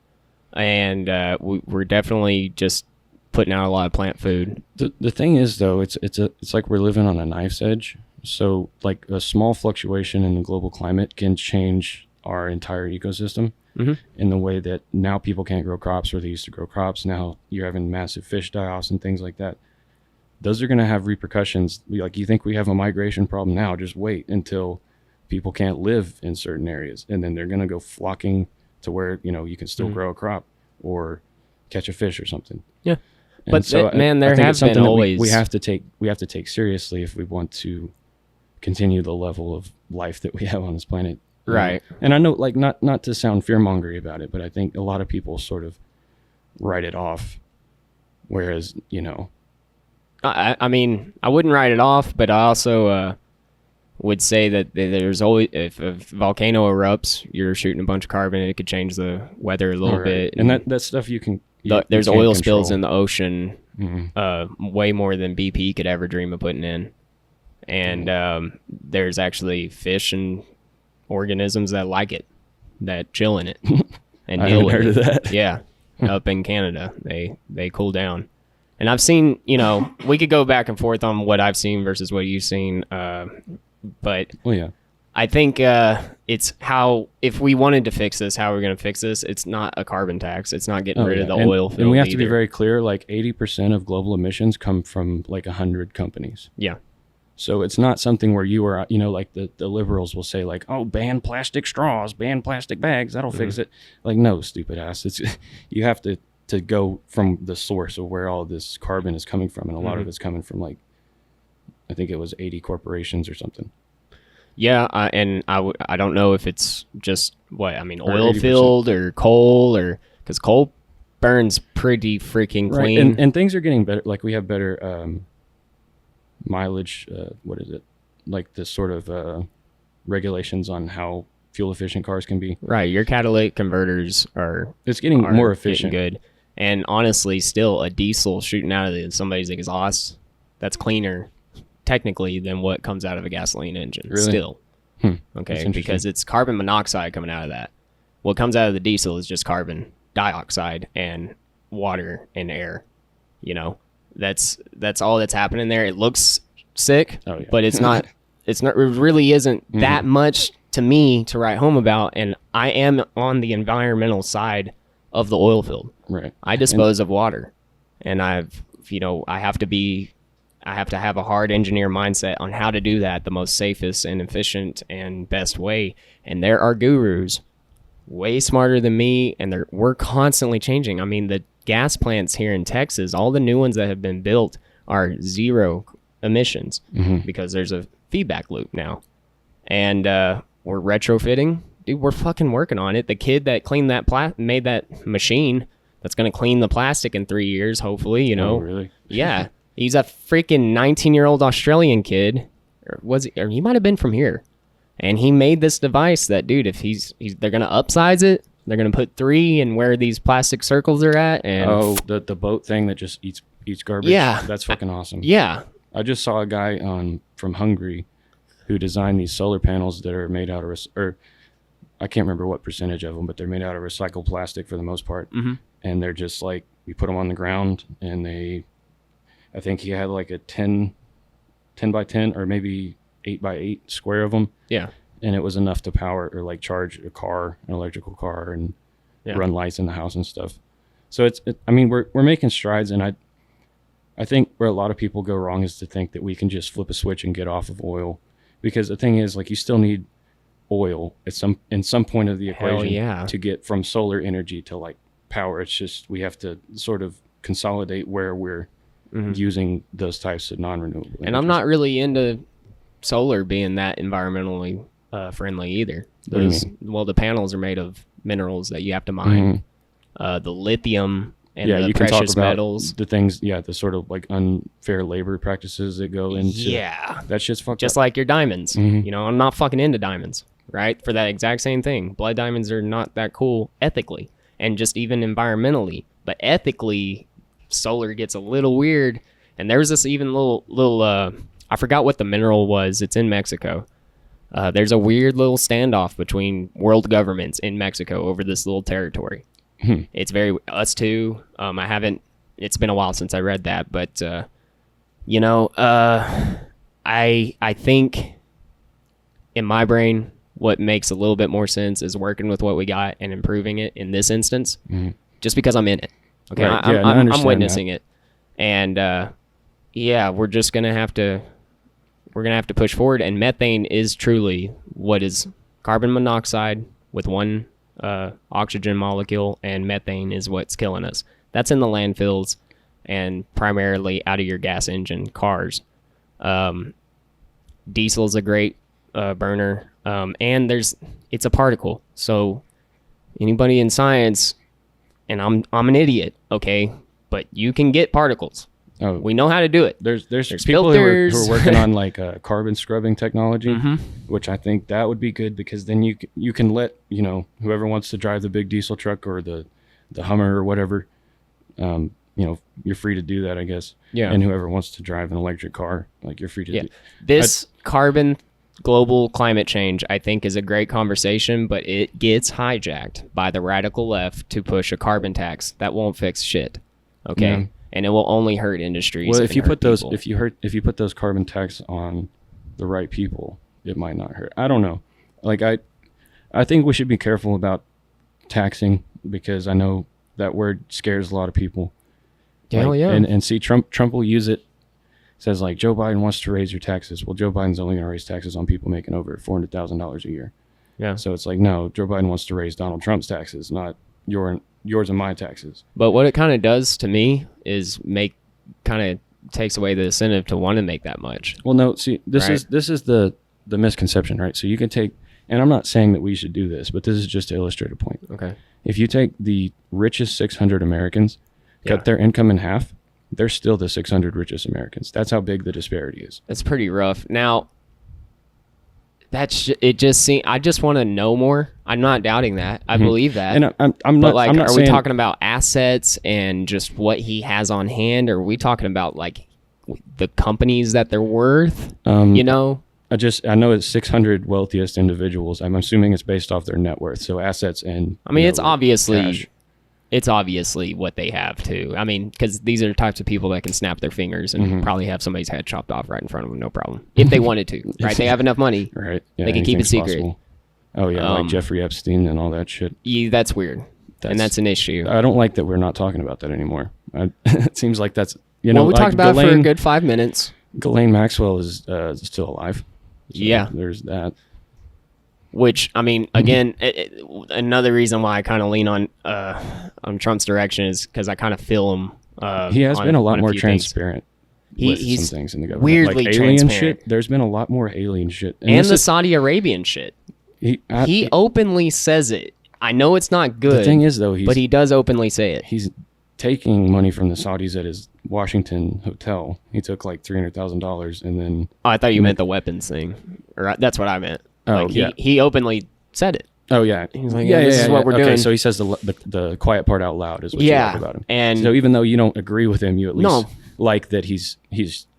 and we're definitely just putting out a lot of plant food. The thing is, though, it's like we're living on a knife's edge. So, like, a small fluctuation in the global climate can change our entire ecosystem in the way that now people can't grow crops where they used to grow crops. Now you're having massive fish die-offs and things like that. Those are going to have repercussions. Like, you think we have a migration problem now, just wait until people can't live in certain areas, and then they're going to go flocking to where you can still grow a crop or catch a fish or something. Yeah. And but so there have been always we have to take seriously if we want to continue the level of life that we have on this planet. Right. And I know, like, not to sound fear-mongery about it, but I think a lot of people sort of write it off, whereas, I mean, I wouldn't write it off, but I also would say that there's always, if a volcano erupts, you're shooting a bunch of carbon, and it could change the weather a little bit. And that stuff there's oil spills in the ocean, way more than BP could ever dream of putting in. And there's actually fish and organisms that like it, that chill in it. and I deal haven't with heard it. of that. Yeah, up in Canada, they cool down. And I've seen, we could go back and forth on what I've seen versus what you've seen, but Well, yeah. I think it's how, if we wanted to fix this, how we're going to fix this. It's not a carbon tax. It's not getting rid of the oil field. And we have to be either. very clear, like 80% of global emissions come from like 100 companies. Yeah. So it's not something where you are, like the liberals will say like, oh, ban plastic straws, ban plastic bags, that'll fix it. Like, no, stupid ass. It's you have to go from the source of where all this carbon is coming from. And a lot of it's coming from like, I think it was 80 corporations or something. Yeah, I don't know if it's just oil 80%. field or coal, or because coal burns pretty freaking clean. Right. And things are getting better. Like we have better mileage. What is it? Like this sort of regulations on how fuel efficient cars can be. Right, your catalytic converters are getting more efficient. getting good. And honestly, still a diesel shooting out of somebody's exhaust, that's cleaner technically than what comes out of a gasoline engine. Really? Still. That's Because it's carbon monoxide coming out of that. What comes out of the diesel is just carbon dioxide and water and air. That's all that's happening there. It looks sick, but it's not. It really isn't that much to me to write home about. And I am on the environmental side of the oil field. Right. I dispose of water, and I have to have a hard engineer mindset on how to do that the most safest and efficient and best way. And there are gurus way smarter than me, and we're constantly changing. I mean, the gas plants here in Texas, all the new ones that have been built are zero emissions because there's a feedback loop now. And we're retrofitting. Dude, we're fucking working on it. The kid that cleaned that made that machine that's going to clean the plastic in 3 years, hopefully, Oh, really? Yeah. He's a freaking 19-year-old Australian kid. Or he might have been from here. And he made this device that, dude, if they're going to upsize it, they're going to put 3 and where these plastic circles are at. And the boat thing that just eats garbage. Yeah. That's fucking awesome. Yeah. I just saw a guy from Hungary who designed these solar panels that are made out of, or I can't remember what percentage of them, but they're made out of recycled plastic for the most part. And they're just like, you put them on the ground and I think he had like a 10 by 10 or maybe 8 by 8 square of them. Yeah. And it was enough to power or like charge a car, an electrical car, and run lights in the house and stuff. So we're making strides. And I think where a lot of people go wrong is to think that we can just flip a switch and get off of oil, because the thing is, like, you still need oil in some point of the equation to get from solar energy to like power. It's just, we have to sort of consolidate where we're using those types of non-renewable energies. And I'm not really into solar being that environmentally friendly either. The panels are made of minerals that you have to mine. The lithium and the you can precious talk about metals. the things, the sort of like unfair labor practices that go into that shit's fucked just up. like your diamonds. I'm not fucking into diamonds, right? For that exact same thing. Blood diamonds are not that cool ethically and just even environmentally. But ethically, solar gets a little weird. And there's this even little I forgot what the mineral was. It's in Mexico. There's a weird little standoff between world governments in Mexico over this little territory. It's very us too. It's been a while since I read that, but I think in my brain, what makes a little bit more sense is working with what we got and improving it in this instance, just because I'm in it. Okay, Right. I'm witnessing it, and we're just gonna have to push forward. And methane is truly what is carbon monoxide with one oxygen molecule, and methane is what's killing us. That's in the landfills and primarily out of your gas engine cars. Diesel's a great burner, and it's a particle. So anybody in science, and I'm an idiot, okay, but you can get particles. Oh, we know how to do it. There's people who are working on like carbon scrubbing technology, Mm-hmm. which I think that would be good, because then you can let whoever wants to drive the big diesel truck or the Hummer or whatever, you're free to do that, I guess. Yeah. And whoever wants to drive an electric car, like, you're free to do. This carbon global climate change, I think, is a great conversation, but it gets hijacked by the radical left to push a carbon tax that won't fix shit. Okay, Yeah. and it will only hurt industries. Well, if and you put hurt those, people. if you put those carbon tax on the right people, it might not hurt. I don't know. Like I think we should be careful about taxing because I know that word scares a lot of people. Hell yeah. And see, Trump will use it. Says like Joe Biden wants to raise your taxes. Well, Joe Biden's only going to raise taxes on people making over $400,000 a year. Yeah. So it's like, no, Joe Biden wants to raise Donald Trump's taxes, not yours and my taxes. But what it kind of does to me is kind of takes away the incentive to want to make that much. Well, no, see, this Right. is the misconception, right? So you can take, and I'm not saying that we should do this, but this is just to illustrate a point. Okay. If you take the richest 600 Americans, cut their income in half, they're still the 600 richest Americans. That's how big the disparity is. That's pretty rough. Now, it just seems, I just want to know more. I'm not doubting that. I believe that. And I'm But not. like, I'm not are saying, we talking about assets and just what he has on hand, or are we talking about like the companies that they're worth? You know? I know it's 600 wealthiest individuals. I'm assuming it's based off their net worth, so assets and. I mean, you it's know, obviously. cash. It's obviously what they have too. I mean, because these are the types of people that can snap their fingers and probably have somebody's head chopped off right in front of them, no problem. If they wanted to, right? They have enough money. Right. Yeah, They can keep it anything's secret. possible. Oh yeah, like Jeffrey Epstein and all that shit. Yeah, that's weird, and that's an issue. I don't like that we're not talking about that anymore. It seems like that's know. Well, we like talked about it for a good 5 minutes. Ghislaine Maxwell is still alive. So Yeah. there's that. Which, I mean, again, another reason why I kind of lean on Trump's direction is because I kind of feel him. He has been a lot more few things. transparent. He's with some things in the government, weirdly like alien transparent. shit. There's been a lot more alien shit, And this the is- Saudi Arabian shit. He openly says it. I know it's not good. The thing is, though, but he does openly say it. he's taking money from the Saudis at his Washington hotel. He took like $300,000, and then Oh, I thought you meant the weapons thing, or that's what I meant. Oh, Like, yeah. he openly said it. oh yeah, He's like, yeah, this is what we're okay, doing. so he says the quiet part out loud is what you Yeah, like about him. and- so even though you don't agree with him, you at least No. like that he's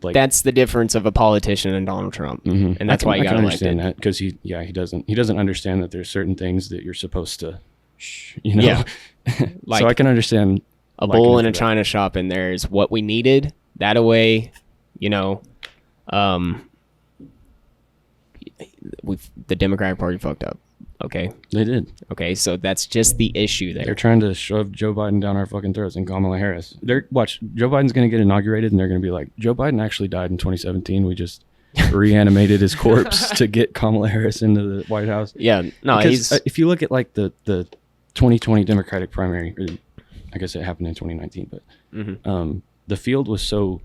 like That's the difference of a politician and Donald Trump, and that's why you got I can elected. understand that because he doesn't understand that there's certain things that you're supposed to, you know. Yeah. So Like- I can understand A liking bull him in a for that. china shop, and there's what we needed. That away, you know, the Democratic Party fucked up. Okay, They did. okay, so that's just the issue there. They're trying to shove Joe Biden down our fucking throats and Kamala Harris. Watch, Joe Biden's going to get inaugurated and they're going to be like, Joe Biden actually died in 2017. We just reanimated his corpse to get Kamala Harris into the White House. Yeah, no, Because he's if you look at like the 2020 Democratic primary, or I guess it happened in 2019, but the field was so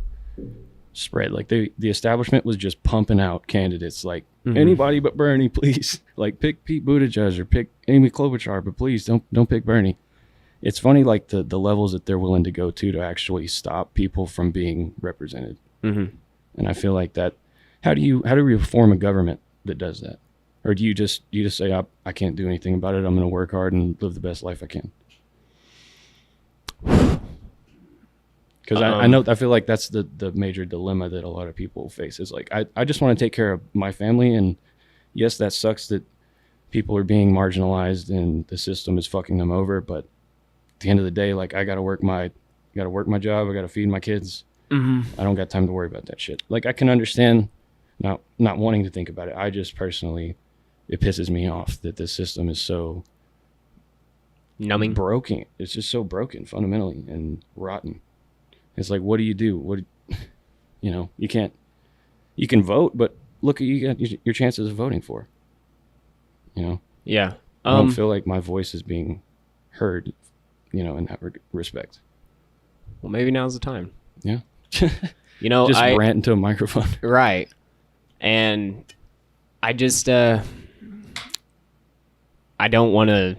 spread. Like the establishment was just pumping out candidates like anybody but Bernie, please. Like pick Pete Buttigieg or pick Amy Klobuchar, but please don't pick Bernie. It's funny, like the levels that they're willing to go to actually stop people from being represented. And I feel like that. How do we form a government that does that? Or do you just say I can't do anything about it? I'm going to work hard and live the best life I can. Because I feel like that's the major dilemma that a lot of people face is like, I just want to take care of my family. And yes, that sucks that people are being marginalized and the system is fucking them over. But at the end of the day, like I got to work my job. I got to feed my kids. I don't got time to worry about that shit. Like I can understand not wanting to think about it. I just personally, it pisses me off that this system is so numbing. broken. It's just so broken fundamentally and rotten. It's like, what do you do? You can vote, but look at you got your chances of voting for. Yeah. I don't feel like my voice is being heard, in that respect. Well, maybe now's the time. Yeah. You know, Just rant into a microphone. Right. And I just I don't want to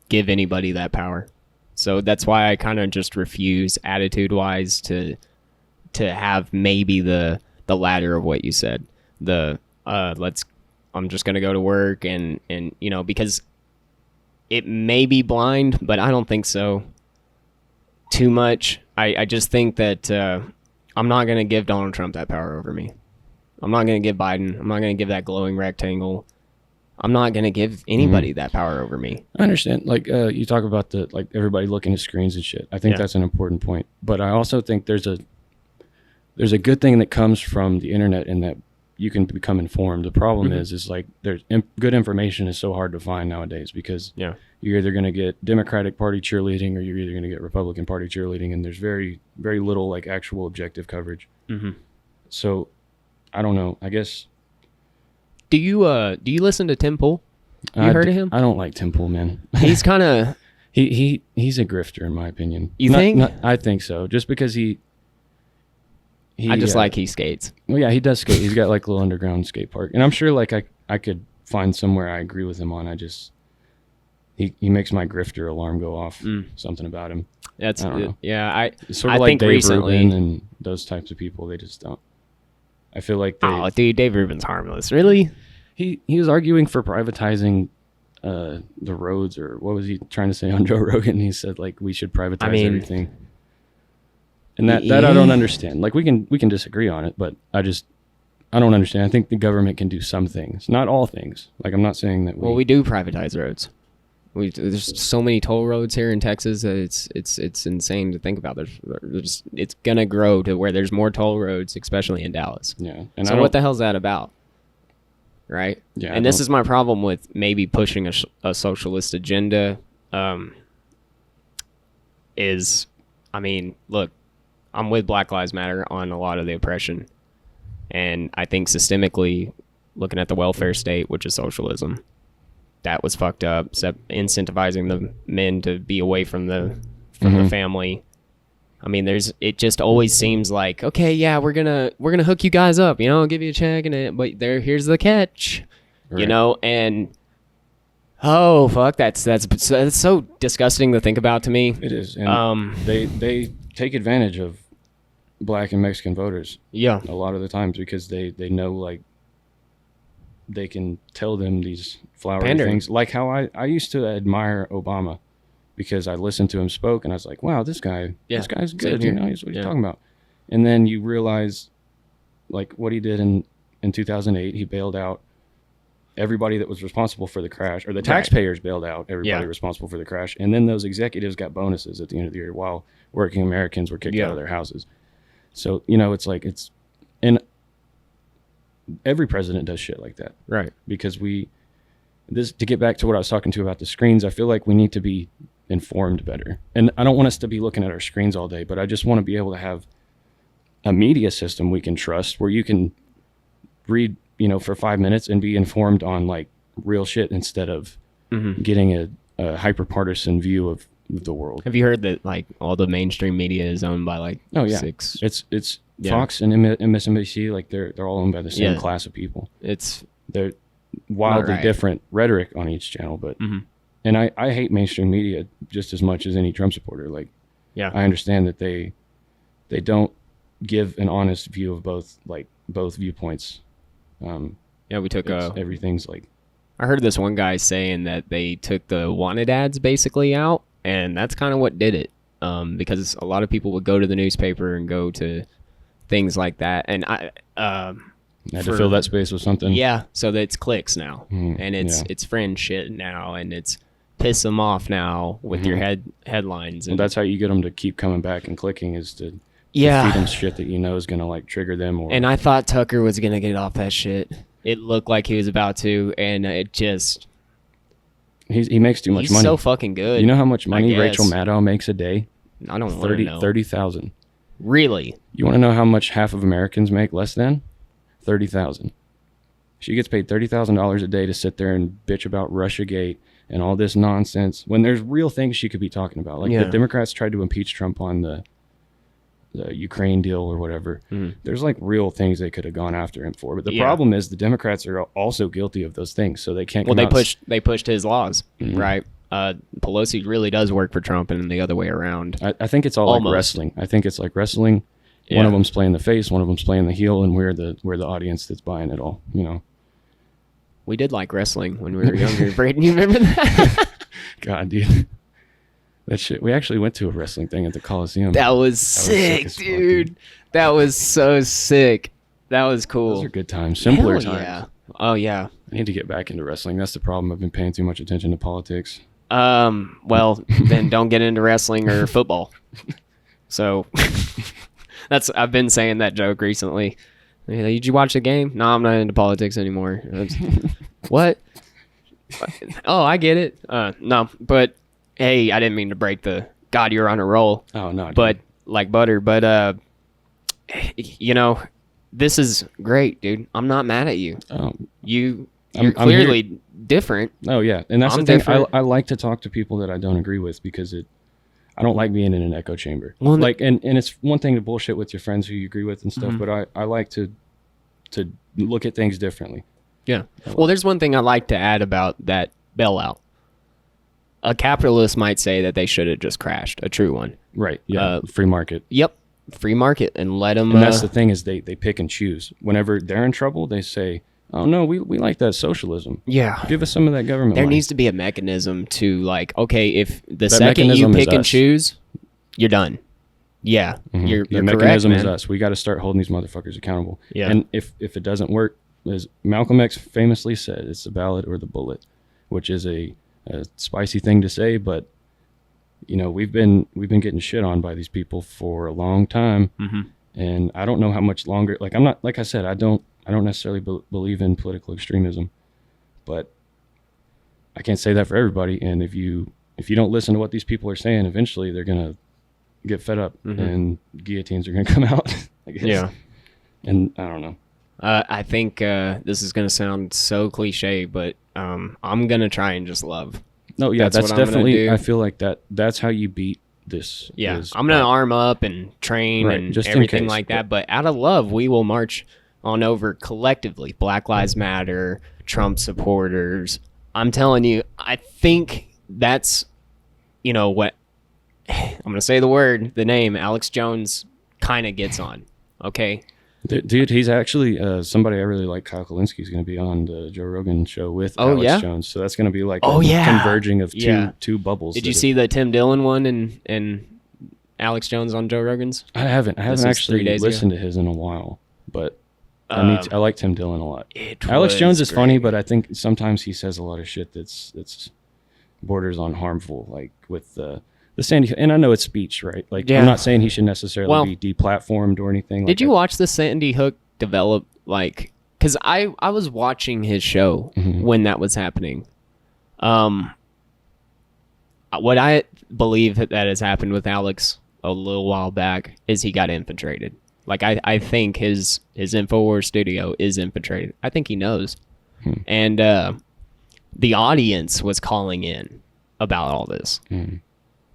give anybody that power. So that's why I kind of just refuse attitude-wise to have maybe the latter of what you said. I'm just going to go to work and because it may be blind, but I don't think so too much. I just think that I'm not going to give Donald Trump that power over me. I'm not going to give Biden. I'm not going to give that glowing rectangle. I'm not going to give anybody that power over me. I understand. Like you talk about the like everybody looking at screens and shit. I think that's an important point. But I also think there's a good thing that comes from the internet in that you can become informed. The problem is like good information is so hard to find nowadays because you're either going to get Democratic Party cheerleading or you're either going to get Republican Party cheerleading, and there's very, very little like actual objective coverage. So I don't know. I guess. Do you listen to Tim Pool? You heard of him? I don't like Tim Pool, man. He's kind of he's a grifter in my opinion. You think? I think so. Just because he I just like he skates. Well, yeah, he does skate. He's got like a little underground skate park, and I'm sure like I could find somewhere I agree with him on. I just he makes my grifter alarm go off. Something about him. That's I don't know. Yeah, It's sort of I like think Dave recently Rubin and those types of people. They just don't. I feel like dude, Dave Rubin's harmless. Really? He was arguing for privatizing the roads, or what was he trying to say on Joe Rogan? He said like we should privatize everything. And that I don't understand. Like we can disagree on it, but I don't understand. I think the government can do some things, not all things. Like I'm not saying that we do privatize roads. There's so many toll roads here in Texas that it's insane to think about. It's gonna grow to where there's more toll roads, especially in Dallas. Yeah. And so what the hell's that about? Right? Yeah. And this is my problem with maybe pushing a socialist agenda. Look, I'm with Black Lives Matter on a lot of the oppression. And I think systemically, looking at the welfare state, which is socialism, that was fucked up. Incentivizing the men to be away from the family. I mean, it just always seems like, okay, yeah, we're gonna hook you guys up, I'll give you a check, but here's the catch, right. And oh fuck, that's so disgusting to think about to me. It is, and they take advantage of Black and Mexican voters. Yeah, a lot of the times because they know like they can tell them these flowery things, like how I used to admire Obama. Because I listened to him spoke and I was like, wow, this guy's good. He's what he's talking about. And then you realize like what he did in 2008, he bailed out everybody that was responsible for the crash, or the taxpayers bailed out everybody responsible for the crash. And then those executives got bonuses at the end of the year while working Americans were kicked out of their houses. So, and every president does shit like that. Right. Because to get back to what I was talking to about the screens, I feel like we need to be informed better. And I don't want us to be looking at our screens all day, but I just want to be able to have a media system we can trust where you can read, for 5 minutes and be informed on like real shit instead of getting a hyper partisan view of the world. Have you heard that like all the mainstream media is owned by like six? It's Fox and MSNBC, like they're all owned by the same class of people. They're wildly different rhetoric on each channel, but and I hate mainstream media just as much as any Trump supporter. Like, I understand that they don't give an honest view of both viewpoints. We took everything's like. I heard this one guy saying that they took the wanted ads basically out, and that's kind of what did it. Because a lot of people would go to the newspaper and go to things like that, and I had to fill that space with something. Yeah, so that it's clicks now, and it's friend shit now, and it's piss them off now with your headlines. And that's how you get them to keep coming back and clicking, is to feed them shit that is going to like trigger them. And I thought Tucker was going to get off that shit. It looked like he was about to, and it just... He makes too much money. He's so fucking good. You know how much money Rachel Maddow makes a day? I don't want to know. 30,000. Really? You want to know how much half of Americans make less than? 30,000. She gets paid $30,000 a day to sit there and bitch about Russiagate and all this nonsense when there's real things she could be talking about. Like the Democrats tried to impeach Trump on the Ukraine deal or whatever. There's like real things they could have gone after him for. But the problem is the Democrats are also guilty of those things, so they can't. Well, they pushed his laws, right? Pelosi really does work for Trump, and the other way around. I think it's all like wrestling. I think it's like wrestling. One of them's playing the face, one of them's playing the heel, and we're the audience that's buying it all. We did like wrestling when we were younger. Bradyn, you remember that? God, dude. That shit. We actually went to a wrestling thing at the Coliseum. That was sick, dude. That was so sick. That was cool. Those are good times. Simpler Hell times. yeah. Oh yeah. I need to get back into wrestling. That's the problem. I've been paying too much attention to politics. Well, then don't get into wrestling or football. So I've been saying that joke recently. Did you watch the game? No, I'm not into politics anymore. What? Oh, I get it. No, but hey, I didn't mean to break the God, you're on a roll. Oh no, dude. But like butter. But this is great, dude. I'm not mad at you. You're I'm clearly different. Oh yeah, and that's I'm the thing. different. I like to talk to people that I don't agree with because I don't like being in an echo chamber. Well, and it's one thing to bullshit with your friends who you agree with and stuff, but I like to look at things differently. Yeah. Well, there's one thing I like to add about that bailout. A capitalist might say that they should have just crashed. A true one. Right. Yeah. Free market. Yep. Free market and let them. And that's the thing is they pick and choose. Whenever they're in trouble, they say, "Oh no, we like that socialism. Yeah. Give us some of that government." There money. needs to be a mechanism to like, okay, if the That second you mechanism is pick and us. choose, you're done. Yeah. You're the correct, mechanism is man. us. We got to start holding these motherfuckers accountable. Yeah. And if it doesn't work, as Malcolm X famously said, it's the ballot or the bullet, which is a spicy thing to say, but we've been getting shit on by these people for a long time, and I don't know how much longer. Like I'm not, like I said, I don't necessarily believe in political extremism, but I can't say that for everybody. And if you don't listen to what these people are saying, eventually they're gonna get fed up and guillotines are gonna come out. I guess. Yeah. And I don't know. I think this is going to sound so cliche, but I'm going to try and just love. No, yeah, that's what I'm gonna definitely. do. I feel like that's how you beat this. Yeah, is I'm going to by- arm up and train Right, and just in everything case, like that. But out of love, we will march on over collectively. Black Lives Matter, Trump supporters. I'm telling you, I think that's, what I'm going to say the name, Alex Jones kind of gets on. Okay. Dude, he's actually somebody I really like. Kyle Kalinske is going to be on the Joe Rogan show with Oh, Alex yeah? Jones, so that's going to be like converging of two bubbles. Did you see the Tim Dillon one and Alex Jones on Joe Rogan's? I haven't was actually 3 days listened to his in a while, but I like Tim Dillon a lot. It Alex was Jones is funny, great. but I think sometimes he says a lot of shit that's borders on harmful, like with the Sandy. And I know it's speech, right? Like Yeah. I'm not saying he should necessarily Well, be deplatformed or anything. Did you watch the Sandy Hook develop? Like, because I was watching his show when that was happening. What I believe that has happened with Alex a little while back is he got infiltrated. Like I think his InfoWars studio is infiltrated. I think he knows, and the audience was calling in about all this.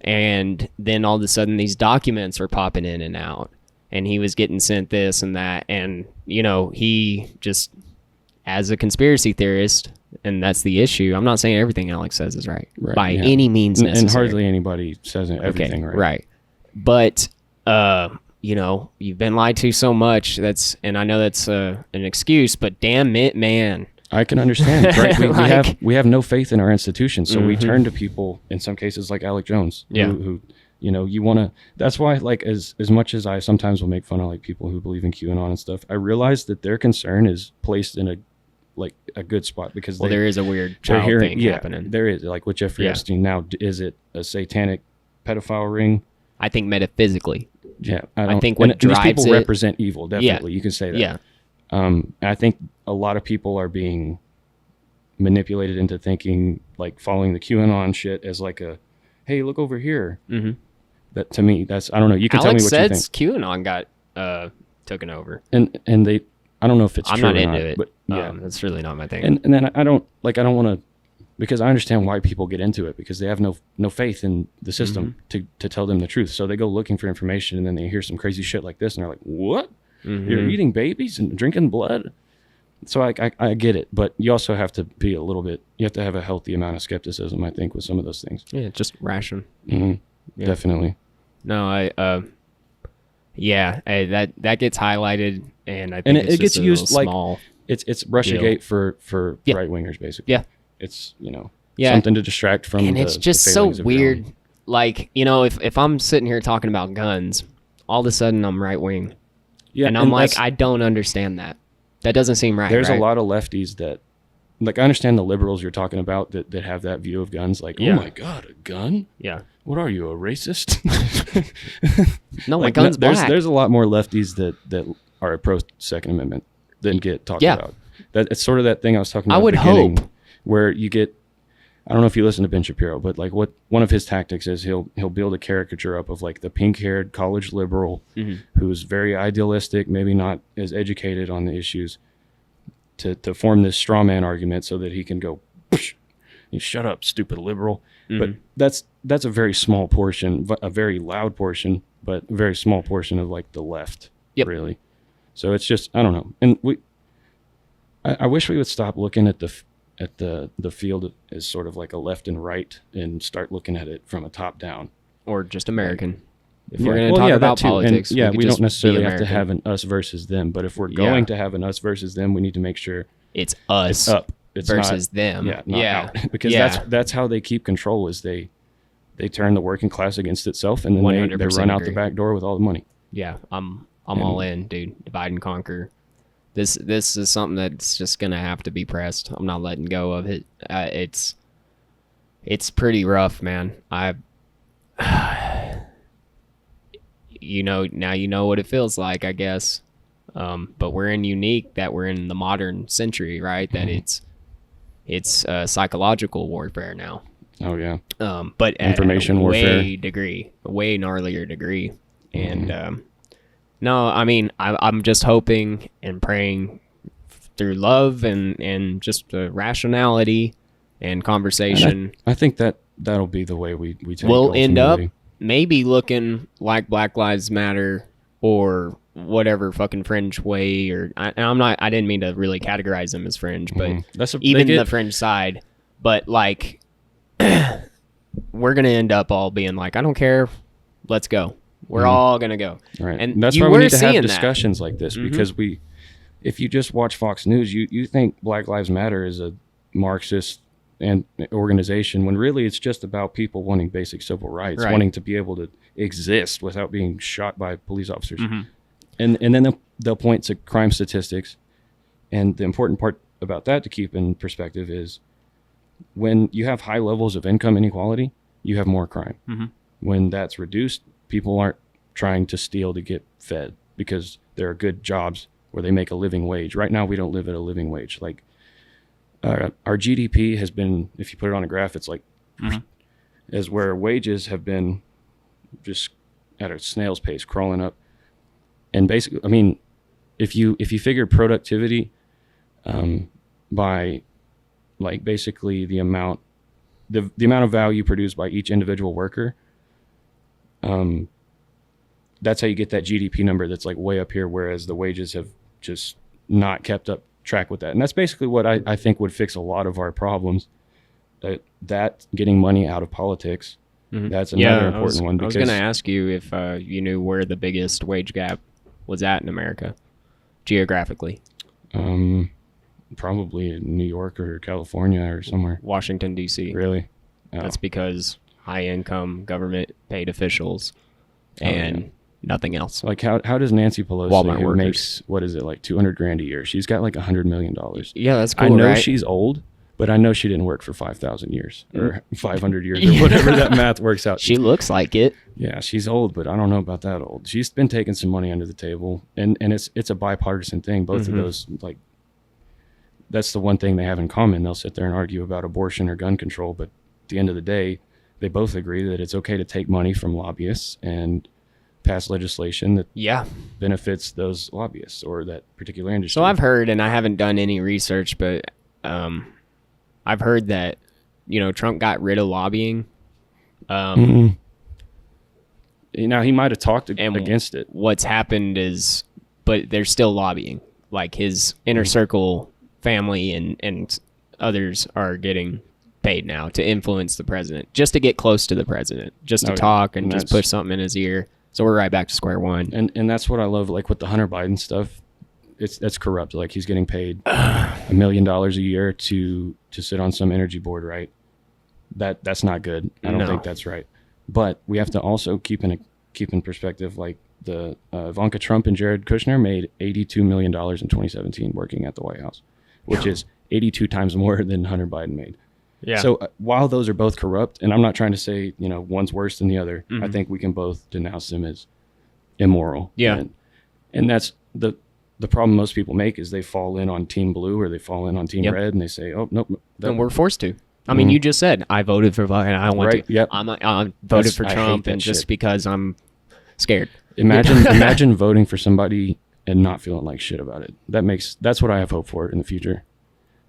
And then all of a sudden these documents were popping in and out and he was getting sent this and that. And, he just, as a conspiracy theorist, and that's the issue. I'm not saying everything Alex says is right, by yeah. any means necessary. And hardly anybody says everything right. Right. But, you've been lied to so much. And I know that's an excuse, but damn it, man. I can understand. Right? Like- we have no faith in our institutions, so we turn to people in some cases like Alec Jones, Yeah. who you want to. That's why, like, as much as I sometimes will make fun of like people who believe in QAnon and stuff, I realize that their concern is placed in a good spot because There is a weird they're child hearing, thing yeah, happening. there is, like with Jeffrey Yeah. Epstein. Now, is it a satanic pedophile ring? I think metaphysically. Yeah, I think what and these people drives it- represent evil. Definitely, you can say that. Yeah. I think a lot of people are being manipulated into thinking, like, following the QAnon shit as like a, hey, look over here. Mm-hmm. That to me, that's, I don't know. You can Alex tell me what you says think. QAnon got taken over. And they, I don't know if it's I'm true not or into not, it. but yeah. That's really not my thing. And then I don't want to, because I understand why people get into it because they have no faith in the system to tell them the truth. So they go looking for information and then they hear some crazy shit like this and they're like, what? You're eating babies and drinking blood? So I get it, but you also have to be you have to have a healthy amount of skepticism, I think, with some of those things. Yeah, just ration. Yeah. Definitely. No, that gets highlighted, and I think And it's it gets just a used little like small. it's Russiagate for Yeah. right wingers, basically. Yeah. It's Yeah. something to distract from. And it's just so failings of your weird. own. Like, if I'm sitting here talking about guns, all of a sudden I'm right wing. Yeah, and I'm like, that's- I don't understand that. That doesn't seem right. there's right? a lot of lefties that, like, I understand the liberals you're talking about that have that view of guns. Like, Yeah. oh my God, a gun? Yeah. What are you, a racist? No, my Like, gun's black. there's a lot more lefties that are pro Second Amendment than get talked Yeah. about. That it's sort of that thing I was talking about. I would at the beginning, hope. where you get. I don't know if you listen to Ben Shapiro, but like one of his tactics is he'll build a caricature up of like the pink-haired college liberal who's very idealistic, maybe not as educated on the issues, to form this straw man argument so that he can go, you shut up, stupid liberal. But that's a very small portion, a very loud portion, but a very small portion of like the left, really. So it's just, I don't know. And I wish we would stop looking at the field as sort of like a left and right and start looking at it from a top down. Or just American. If Yeah. we're going to Well, talk yeah, about that too. And, politics, yeah, could we just don't necessarily be have to American. have an us versus them, but if we're going to have an us versus them, we need to make sure It's us up. It's versus not, them. Yeah, not yeah. out. Because that's how they keep control, is they turn the working class against itself, and then they 100% run out the agree. back door with all the money. Yeah, I'm all in, dude. Divide and conquer. This is something that's just gonna have to be pressed. I'm not letting go of it. It's pretty rough, man. Now you know what it feels like, I guess. But we're unique that we're in the modern century, right? That it's psychological warfare now. Oh yeah. But Information at a warfare. a way gnarlier degree. And no, I mean, I'm just hoping and praying through love and just rationality and conversation. I think that'll be the way we take. We'll end up ultimately. maybe looking like Black Lives Matter or whatever fucking fringe way, or I didn't mean to really categorize them as fringe, but even the fringe side. But like, we're gonna end up all being like, I don't care, let's go. We're all gonna go. Right. And that's you why we were need to have seeing that. discussions like this, because if you just watch Fox News, you think Black Lives Matter is a Marxist and organization, when really it's just about people wanting basic civil rights, Right. wanting to be able to exist without being shot by police officers. And then they'll point to crime statistics. And the important part about that to keep in perspective is when you have high levels of income inequality, you have more crime. When that's reduced, people aren't trying to steal to get fed because there are good jobs where they make a living wage. Right now, we don't live at a living wage. Like our GDP has been, if you put it on a graph, it's like as where wages have been just at a snail's pace crawling up. And basically, I mean, if you figure productivity by like basically the amount of value produced by each individual worker, that's how you get that GDP number that's like way up here, whereas the wages have just not kept up track with that. And that's basically what I think would fix a lot of our problems. That getting money out of politics, that's another important one. I was going to ask you if you knew where the biggest wage gap was at in America, geographically. Probably in New York or California or somewhere. Washington, D.C. Really? Oh. That's because high-income government-paid officials and nothing else. Like how does Nancy Pelosi, Walmart who workers. makes, what is it, like $200,000 a year? She's got like $100 million. Yeah, that's cool, I know right? she's old, but I know she didn't work for 5,000 years or 500 years or whatever that math works out. She looks like it. Yeah, she's old, but I don't know about that old. She's been taking some money under the table, and it's a bipartisan thing. Both of those, like, that's the one thing they have in common. They'll sit there and argue about abortion or gun control, but at the end of the day, they both agree that it's okay to take money from lobbyists and pass legislation that benefits those lobbyists or that particular industry. So I've heard, and I haven't done any research, but I've heard that, Trump got rid of lobbying. Now, he might have talked against it. What's happened is, but they're still lobbying. Like his inner circle family and others are getting paid now to influence the president, just to get close to the president, just to talk and just push something in his ear. So we're right back to square one. And that's what I love, like with the Hunter Biden stuff. That's corrupt. Like he's getting paid $1 million a year to sit on some energy board, right? That's not good. I don't think that's right. But we have to also keep in keep in perspective, like the Ivanka Trump and Jared Kushner made $82 million in 2017 working at the White House, which is 82 times more than Hunter Biden made. Yeah. So while those are both corrupt, and I'm not trying to say, one's worse than the other, I think we can both denounce them as immoral. Yeah. And that's the problem most people make is they fall in on Team Blue or they fall in on Team Red and they say, oh, nope. And we're forced to. I mean, you just said, I voted for Biden. I want to. Yep. I voted for Trump and just shit. because I'm scared. Imagine voting for somebody and not feeling like shit about it. That's what I have hope for in the future.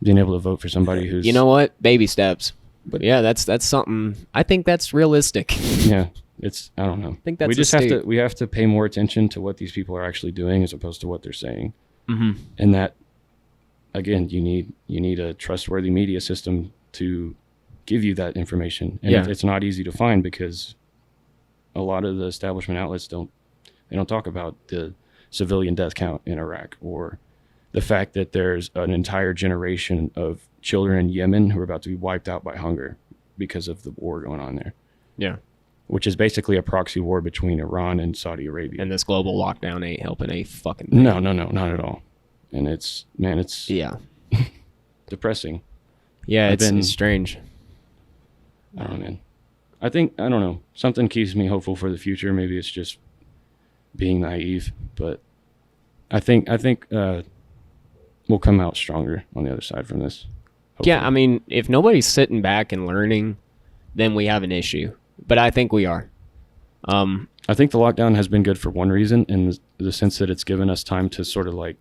Being able to vote for somebody who's... You know what? Baby steps. But yeah, that's something... I think that's realistic. Yeah. I don't know. I think that's we have to pay more attention to what these people are actually doing as opposed to what they're saying. Mm-hmm. And that, again, you need a trustworthy media system to give you that information. And it's not easy to find because a lot of the establishment outlets don't talk about the civilian death count in Iraq or the fact that there's an entire generation of children in Yemen who are about to be wiped out by hunger because of the war going on there. Yeah. Which is basically a proxy war between Iran and Saudi Arabia. And this global lockdown ain't helping a fucking thing. No, not at all. And it's depressing. Yeah, it's strange. I don't know, man. I don't know. Something keeps me hopeful for the future. Maybe it's just being naive, but I think we'll come out stronger on the other side from this. Hopefully. Yeah, I mean, if nobody's sitting back and learning, then we have an issue. But I think we are. I think the lockdown has been good for one reason, in the sense that it's given us time to sort of like,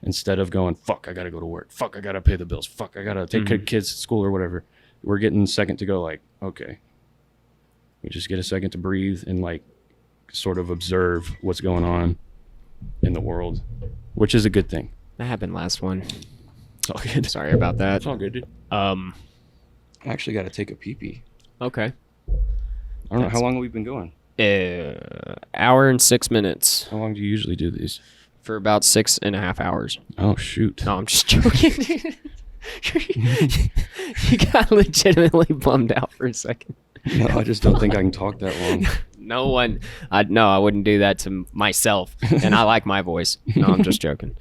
instead of going, fuck, I got to go to work. Fuck, I got to pay the bills. Fuck, I got to take kids to school or whatever. We're getting a second to go like, okay. We just get a second to breathe and like sort of observe what's going on in the world, which is a good thing. That happened last one. It's all good. Sorry about that. It's all good, dude. I actually got to take a pee-pee. Okay. I don't know. How long have we been going? Hour and 6 minutes. How long do you usually do these? For about 6.5 hours. Oh, shoot. No, I'm just joking. You got legitimately bummed out for a second. No, I just don't think I can talk that long. I wouldn't do that to myself. And I like my voice. No, I'm just joking.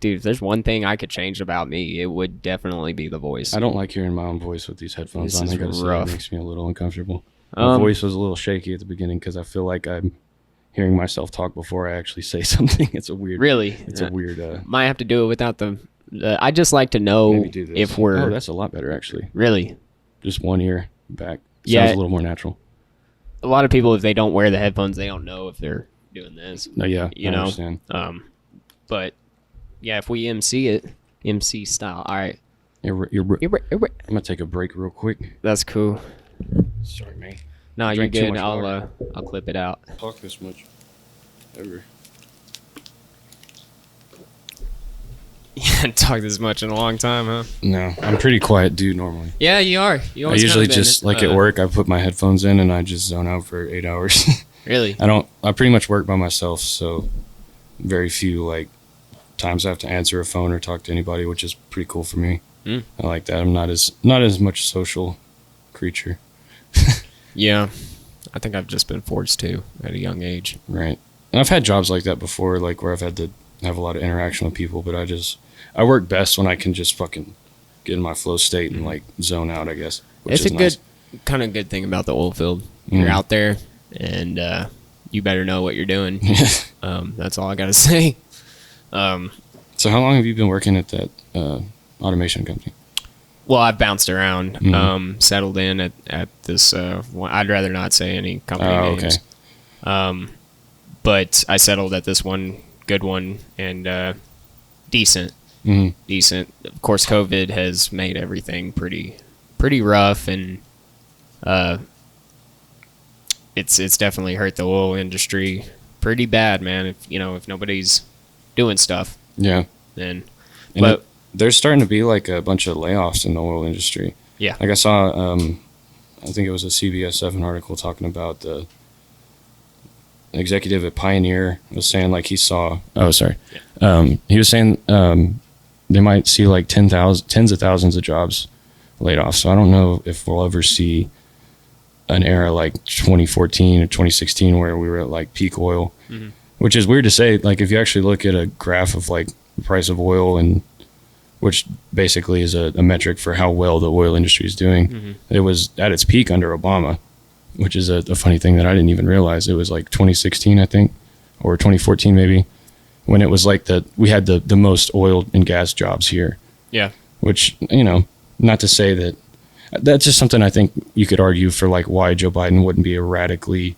Dude, if there's one thing I could change about me, it would definitely be the voice. I don't like hearing my own voice with these headphones on. I gotta say, it makes me a little uncomfortable. My voice was a little shaky at the beginning because I feel like I'm hearing myself talk before I actually say something. It's a weird... Really? It's a weird... Might have to do it without the... I just like to know if we're... Oh, that's a lot better, actually. Really? Just one ear back. Yeah. Sounds a little more natural. A lot of people, if they don't wear the headphones, they don't know if they're doing this. No, yeah, I understand. But yeah, if we MC it, MC style. All right. I'm gonna take a break real quick. That's cool. Sorry, man. No, you're good. I'll clip it out. Talk this much ever. You haven't talked this much in a long time, huh? No, I'm a pretty quiet dude normally. Yeah, you are. You I always usually kinda been just it. like at work, I put my headphones in and I just zone out for 8 hours. Really? I pretty much work by myself, so very few like times I have to answer a phone or talk to anybody, which is pretty cool for me. I like that. I'm not as much a social creature. Yeah. I think I've just been forced to at a young age. Right. And I've had jobs like that before, like where I've had to have a lot of interaction with people, but I work best when I can just fucking get in my flow state and like zone out, I guess. It's a good thing about the oil field. You're out there and you better know what you're doing. That's all I gotta say. So how long have you been working at that automation company? Well, I've bounced around, settled in at this. I'd rather not say any company names. Okay. But I settled at this one, good one, and decent. Decent. Of course, COVID has made everything pretty rough, and it's definitely hurt the oil industry pretty bad, man. If nobody's doing stuff, then. But there's starting to be like a bunch of layoffs in the oil industry. Yeah. Like I saw, I think it was a CBS 7 article talking about the executive at Pioneer was saying like he saw. Oh, sorry. Yeah. He was saying they might see like tens of thousands of jobs laid off. So I don't know if we'll ever see an era like 2014 or 2016 where we were at like peak oil, which is weird to say. Like if you actually look at a graph of like the price of oil, and which basically is a metric for how well the oil industry is doing, it was at its peak under Obama, which is a funny thing that I didn't even realize. It was like 2016, I think, or 2014 maybe, when it was like we had the most oil and gas jobs here. Yeah. Which, you know, not to say that that's just something I think you could argue for, like why Joe Biden wouldn't be a radically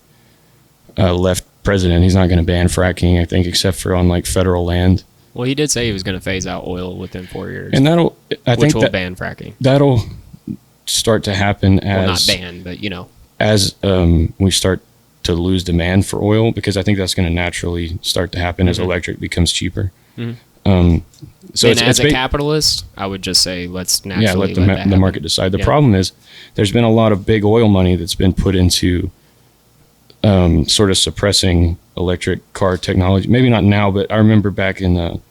left president. He's not going to ban fracking, I think, except for on like federal land. Well, he did say he was going to phase out oil within 4 years. And I think which will ban fracking. That'll start to happen Well, not ban, but you know. As we start to lose demand for oil, because I think that's going to naturally start to happen as electric becomes cheaper. So and as a capitalist, I would just say let's naturally let the market decide. The problem is there's been a lot of big oil money that's been put into sort of suppressing electric car technology. Maybe not now, but I remember back in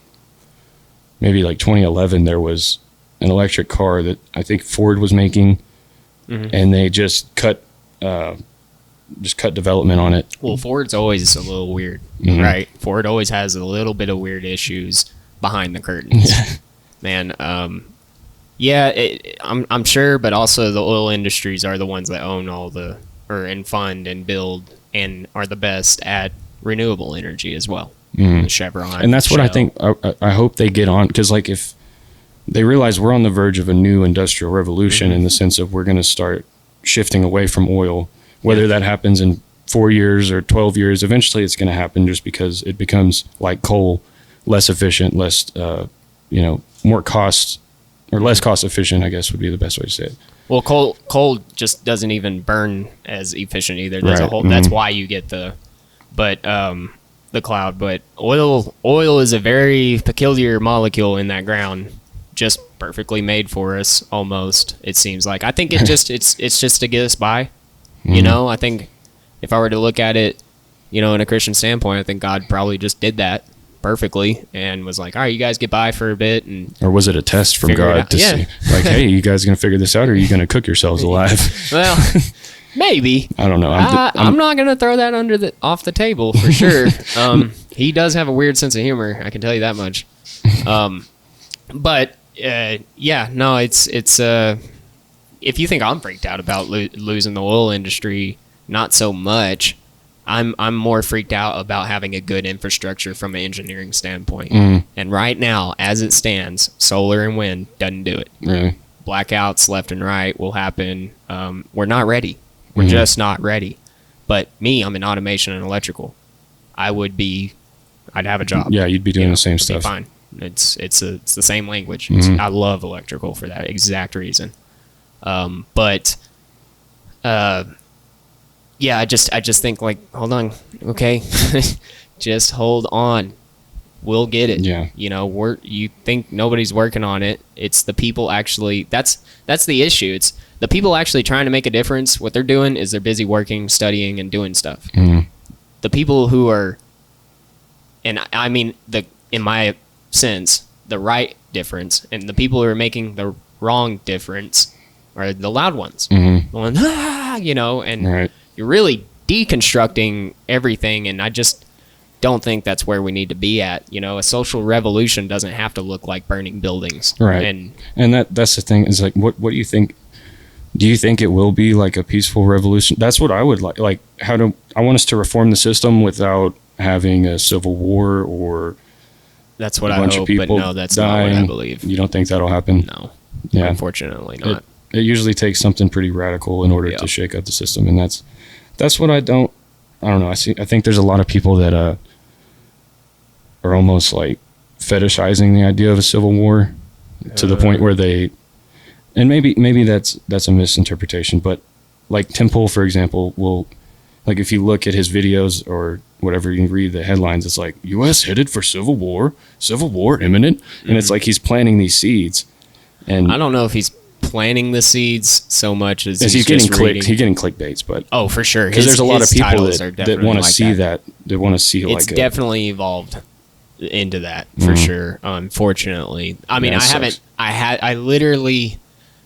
maybe like 2011, there was an electric car that I think Ford was making, and they just cut development on it. Well, Ford's always a little weird, right? Ford always has a little bit of weird issues behind the curtains. Man, I'm sure, but also the oil industries are the ones that own and fund and build and are the best at renewable energy as well. Chevron. And that's what Shell. I think, I hope they get on, because like if they realize we're on the verge of a new industrial revolution in the sense of we're going to start shifting away from oil, whether that happens in 4 years or 12 years, eventually it's going to happen just because it becomes like coal, less efficient, less, more cost or less cost efficient, I guess would be the best way to say it. Well, coal just doesn't even burn as efficient either. There's a whole. That's why you get the cloud. But oil is a very peculiar molecule in that ground, just perfectly made for us. Almost, it seems like. I think it's just to get us by. You know, I think if I were to look at it, in a Christian standpoint, I think God probably just did that perfectly and was like, all right, you guys get by for a bit. Or was it a test from God to see, like, hey, you guys going to figure this out, or are you going to cook yourselves alive? Well, maybe. I don't know. I'm not going to throw that off the table for sure. He does have a weird sense of humor. I can tell you that much. It's if you think I'm freaked out about losing the oil industry, not so much. I'm more freaked out about having a good infrastructure from an engineering standpoint. And right now, as it stands, solar and wind doesn't do it. Really? Blackouts left and right will happen. We're not ready. We're just not ready. But I'm in automation and electrical. I'd have a job. Yeah, you'd be doing the same stuff. Be fine. It's the same language. I love electrical for that exact reason. I just think, like, hold on, okay, just hold on, we'll get it. Yeah. You think nobody's working on it? It's the people actually. That's the issue. It's the people actually trying to make a difference. What they're doing is they're busy working, studying, and doing stuff. The people who are, and I mean in my sense, the right difference, and the people who are making the wrong difference are the loud ones. The ones, and. Right. You're really deconstructing everything, and I just don't think that's where we need to be at. A social revolution doesn't have to look like burning buildings. Right. And that's the thing, is like, what do you think? Do you think it will be like a peaceful revolution? That's what I would like. Like, I want us to reform the system without having a civil war or that's what I hope, but no, that's dying. Not what I believe. You don't think that'll happen? No. Yeah. Unfortunately not. It usually takes something pretty radical in order to shake up the system, and that's what I don't know. I think there's a lot of people that are almost like fetishizing the idea of a civil war to the point where and maybe that's a misinterpretation, but like Tim Pool, for example, will, like, if you look at his videos or whatever, you read the headlines, it's like U.S. headed for civil war imminent, and it's like he's planting these seeds. And I don't know if he's planting the seeds so much as he's getting clicked. He's getting clickbaits, but for sure, because there's a lot of people that want to see that. They want to see it's definitely evolved into that for sure. Unfortunately, I mean, I literally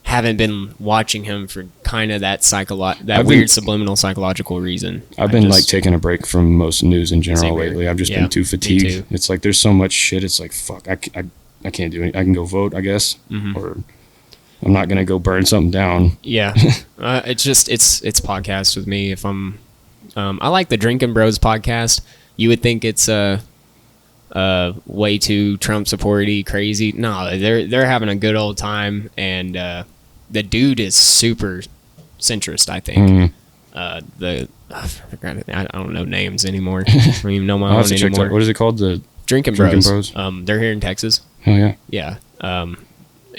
haven't been watching him for kind of that I've weird been- subliminal psychological reason. I've been like taking a break from most news in general Same here. lately. I've just Yeah, been too me fatigued. too. It's like there's so much shit. It's like fuck. I can't do it. I can go vote, I guess, Mm-hmm. or I'm not gonna go burn something down. Yeah, it's just it's podcast with me. If I'm, I like the Drinking Bros podcast. You would think it's way too Trump supporty, crazy. No, they're having a good old time, and the dude is super centrist. I think I forgot it. I don't know names anymore. I don't even know my I'll own have to check that. anymore. What is it called? The Drinking Drinking Bros. Bros? They're here in Texas. oh yeah. Yeah.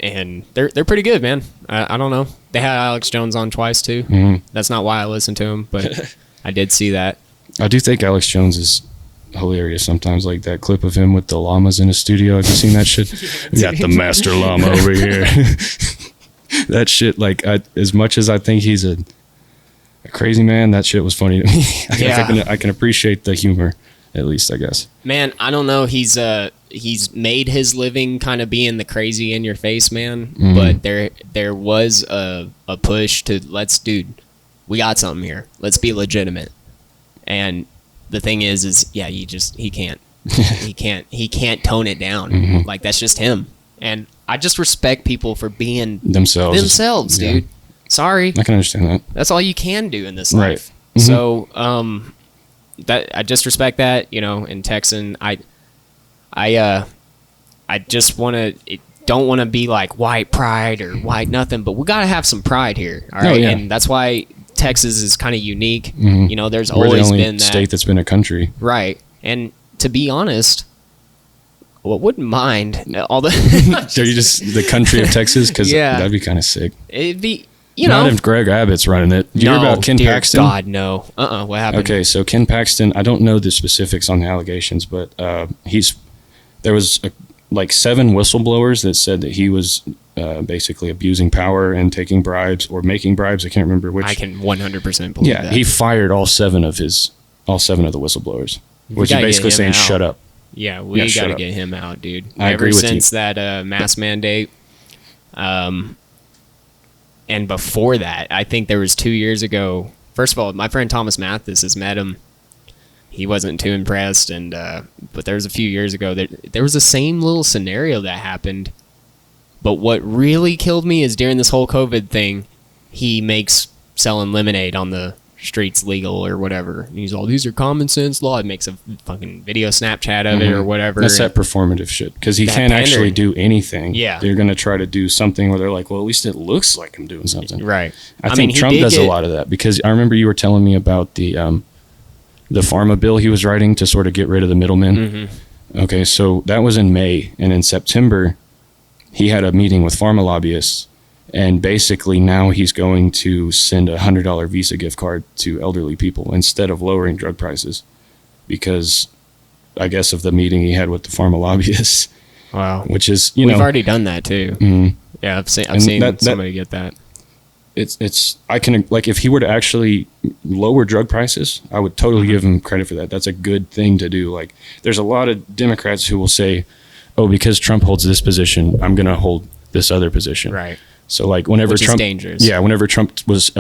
And they're pretty good, man. I don't know. They had Alex Jones on twice too. Mhm. That's not why I listened to him, but I did see that. I do think Alex Jones is hilarious sometimes, like that clip of him with the llamas in his studio. Have you seen that shit? We got the master llama over here. That shit, like, as much as I think he's a crazy man, that shit was funny to me. I can appreciate the humor, at least, I guess. Man, I don't know. He's made his living kind of being the crazy in your face man, but there was a push to we got something here. Let's be legitimate. And the thing is yeah, he can't he can't tone it down. Like, that's just him. And I just respect people for being Themselves. Yeah. dude. Sorry. I can understand that. That's all you can do in this Right. life. So, that I just respect that, in Texan, I just don't want to be like white pride or white nothing, but we got to have some pride here. All right. yeah. And that's why Texas is kind of unique. There's We're the always only been that. state that's been a country. Right. And to be honest, wouldn't mind all the, So you just the country of Texas? Because Yeah. that'd be kind of sick. it'd be, Not if Greg Abbott's running it. Do you hear about Ken dear Paxton? God, no. What happened? Okay, so Ken Paxton, I don't know the specifics on the allegations, but there was like 7 whistleblowers that said that he was basically abusing power and taking bribes or making bribes. I can't remember which. I can 100% believe Yeah, that. he fired all 7 of the whistleblowers, which is gotta get basically him saying out. shut up. Yeah, we shut got to up. get him out, dude. I Ever agree with you. since that mask mandate, and before that, I think there was 2 years ago. First of all, my friend Thomas Mathis has met him. He wasn't too impressed, and but there was a few years ago that there was the same little scenario that happened. But what really killed me is during this whole COVID thing, he makes selling lemonade on the streets legal or whatever. And he's all, these are common sense law. It makes a fucking video Snapchat of it or whatever. That's that performative shit because he That can't actually pandering. do anything. Yeah. They're going to try to do something where they're like, well, at least it looks like I'm doing something. Right. I mean, think he Trump did does a get- lot of that because I remember you were telling me about the pharma bill he was writing to sort of get rid of the middlemen. Mm-hmm. Okay, so that was in May, and in September he had a meeting with pharma lobbyists, and basically now he's going to send a $100 Visa gift card to elderly people instead of lowering drug prices because I guess of the meeting he had with the pharma lobbyists, Wow. which is We've already done that too. Mhm. Yeah, I've And seen that- somebody get that. it's I can, like, if he were to actually lower drug prices, I would totally Mm-hmm. give him credit for that. That's a good thing to do. Like, there's a lot of Democrats who will say, oh, because Trump holds this position, I'm going to hold this other position. Right. So, like, whenever Which is Trump, dangerous. yeah, whenever Trump was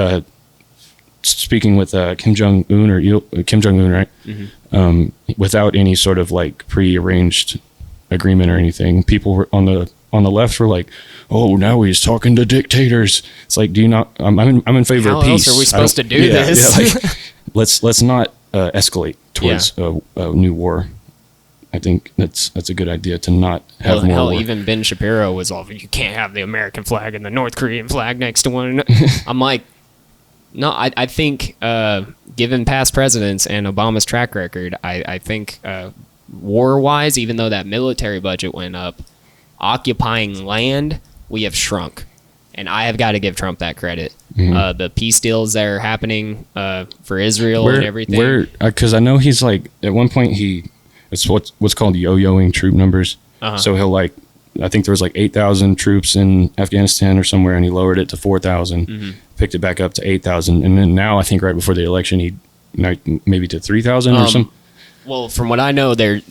speaking with Kim Jong Un Kim Jong Un, right? Mm-hmm. Without any sort of like prearranged agreement or anything, people were on the left were like, "Oh, now he's talking to dictators." It's like, do you not? I'm in favor How of peace. else are we I supposed don't- to do this? like, let's not escalate towards a new war. I think that's a good idea to not have Well, more hell, war. even Ben Shapiro was all, you can't have the American flag and the North Korean flag next to one. I'm like, no, I think given past presidents and Obama's track record, I think war-wise, even though that military budget went up, occupying land, we have shrunk. And I have got to give Trump that credit. The peace deals that are happening for Israel and everything. Because I know he's like, at one point it's what's called yo-yoing troop numbers. Uh-huh. So he'll like, I think there was like 8,000 troops in Afghanistan or somewhere, and he lowered it to 4,000, picked it back up to 8,000, and then now I think right before the election he maybe to 3,000 or something. Well, from what I know, there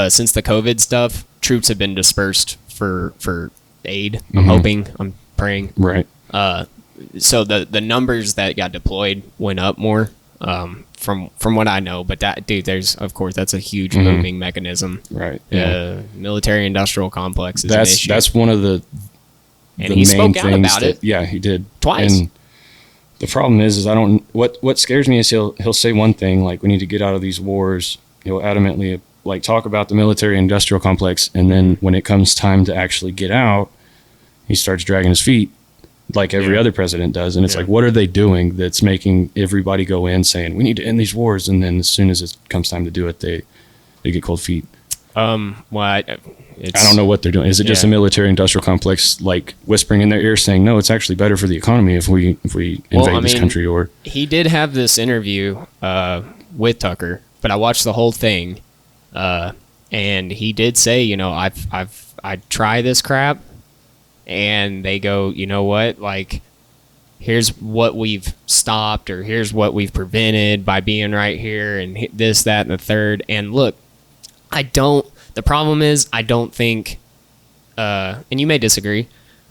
since the COVID stuff, troops have been dispersed for aid. I'm hoping, I'm praying. Right. So the numbers that got deployed went up more, from what I know. But that, dude, that's a huge moving mechanism. Right. Yeah. Military industrial complex is an That's issue. that's one of the And the he main spoke out things about that, it. Yeah, he did Twice. And the problem is I don't. What scares me is he'll say one thing, like we need to get out of these wars. He'll adamantly like talk about the military industrial complex, and then when it comes time to actually get out, he starts dragging his feet like every other president does. And it's like, what are they doing that's making everybody go in saying we need to end these wars, and then as soon as it comes time to do it, they get cold feet. Well, I don't know what they're doing. Is it just a military industrial complex like whispering in their ear saying, no, it's actually better for the economy if we invade this country? Or he did have this interview with Tucker, but I watched the whole thing, and he did say, I try this crap, and they go, you know what, like, here's what we've stopped, or here's what we've prevented by being right here, and this, that, and the third. And look, the problem is, I don't think, and you may disagree,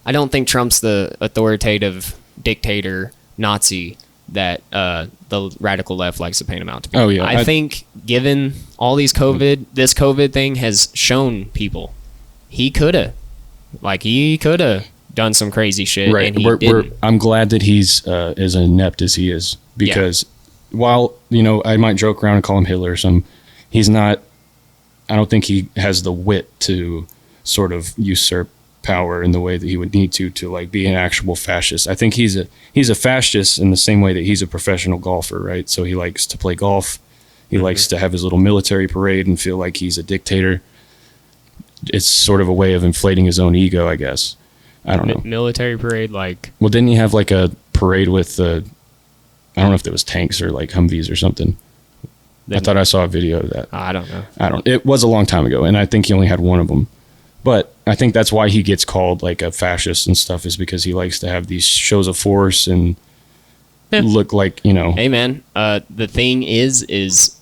I don't think Trump's the authoritative dictator Nazi that the radical left likes to paint him out to be. Oh, yeah. I think given all these this COVID thing has shown people, he could have done some crazy shit. right. And he didn't. I'm glad that he's as inept as he is, because while I might joke around and call him Hitler or something, he's not. I don't think he has the wit to sort of usurp power in the way that he would need to like be an actual fascist. I think he's a fascist in the same way that he's a professional golfer, right? So he likes to play golf. He likes to have his little military parade and feel like he's a dictator. It's sort of a way of inflating his own ego, I guess. I don't know. Military parade, like. Well, didn't he have like a parade with I don't know if it was tanks or like Humvees or something. I thought I saw a video of that. I don't know. It was a long time ago, and I think he only had one of them. But I think that's why he gets called like a fascist and stuff, is because he likes to have these shows of force and look like, Hey, man, the thing is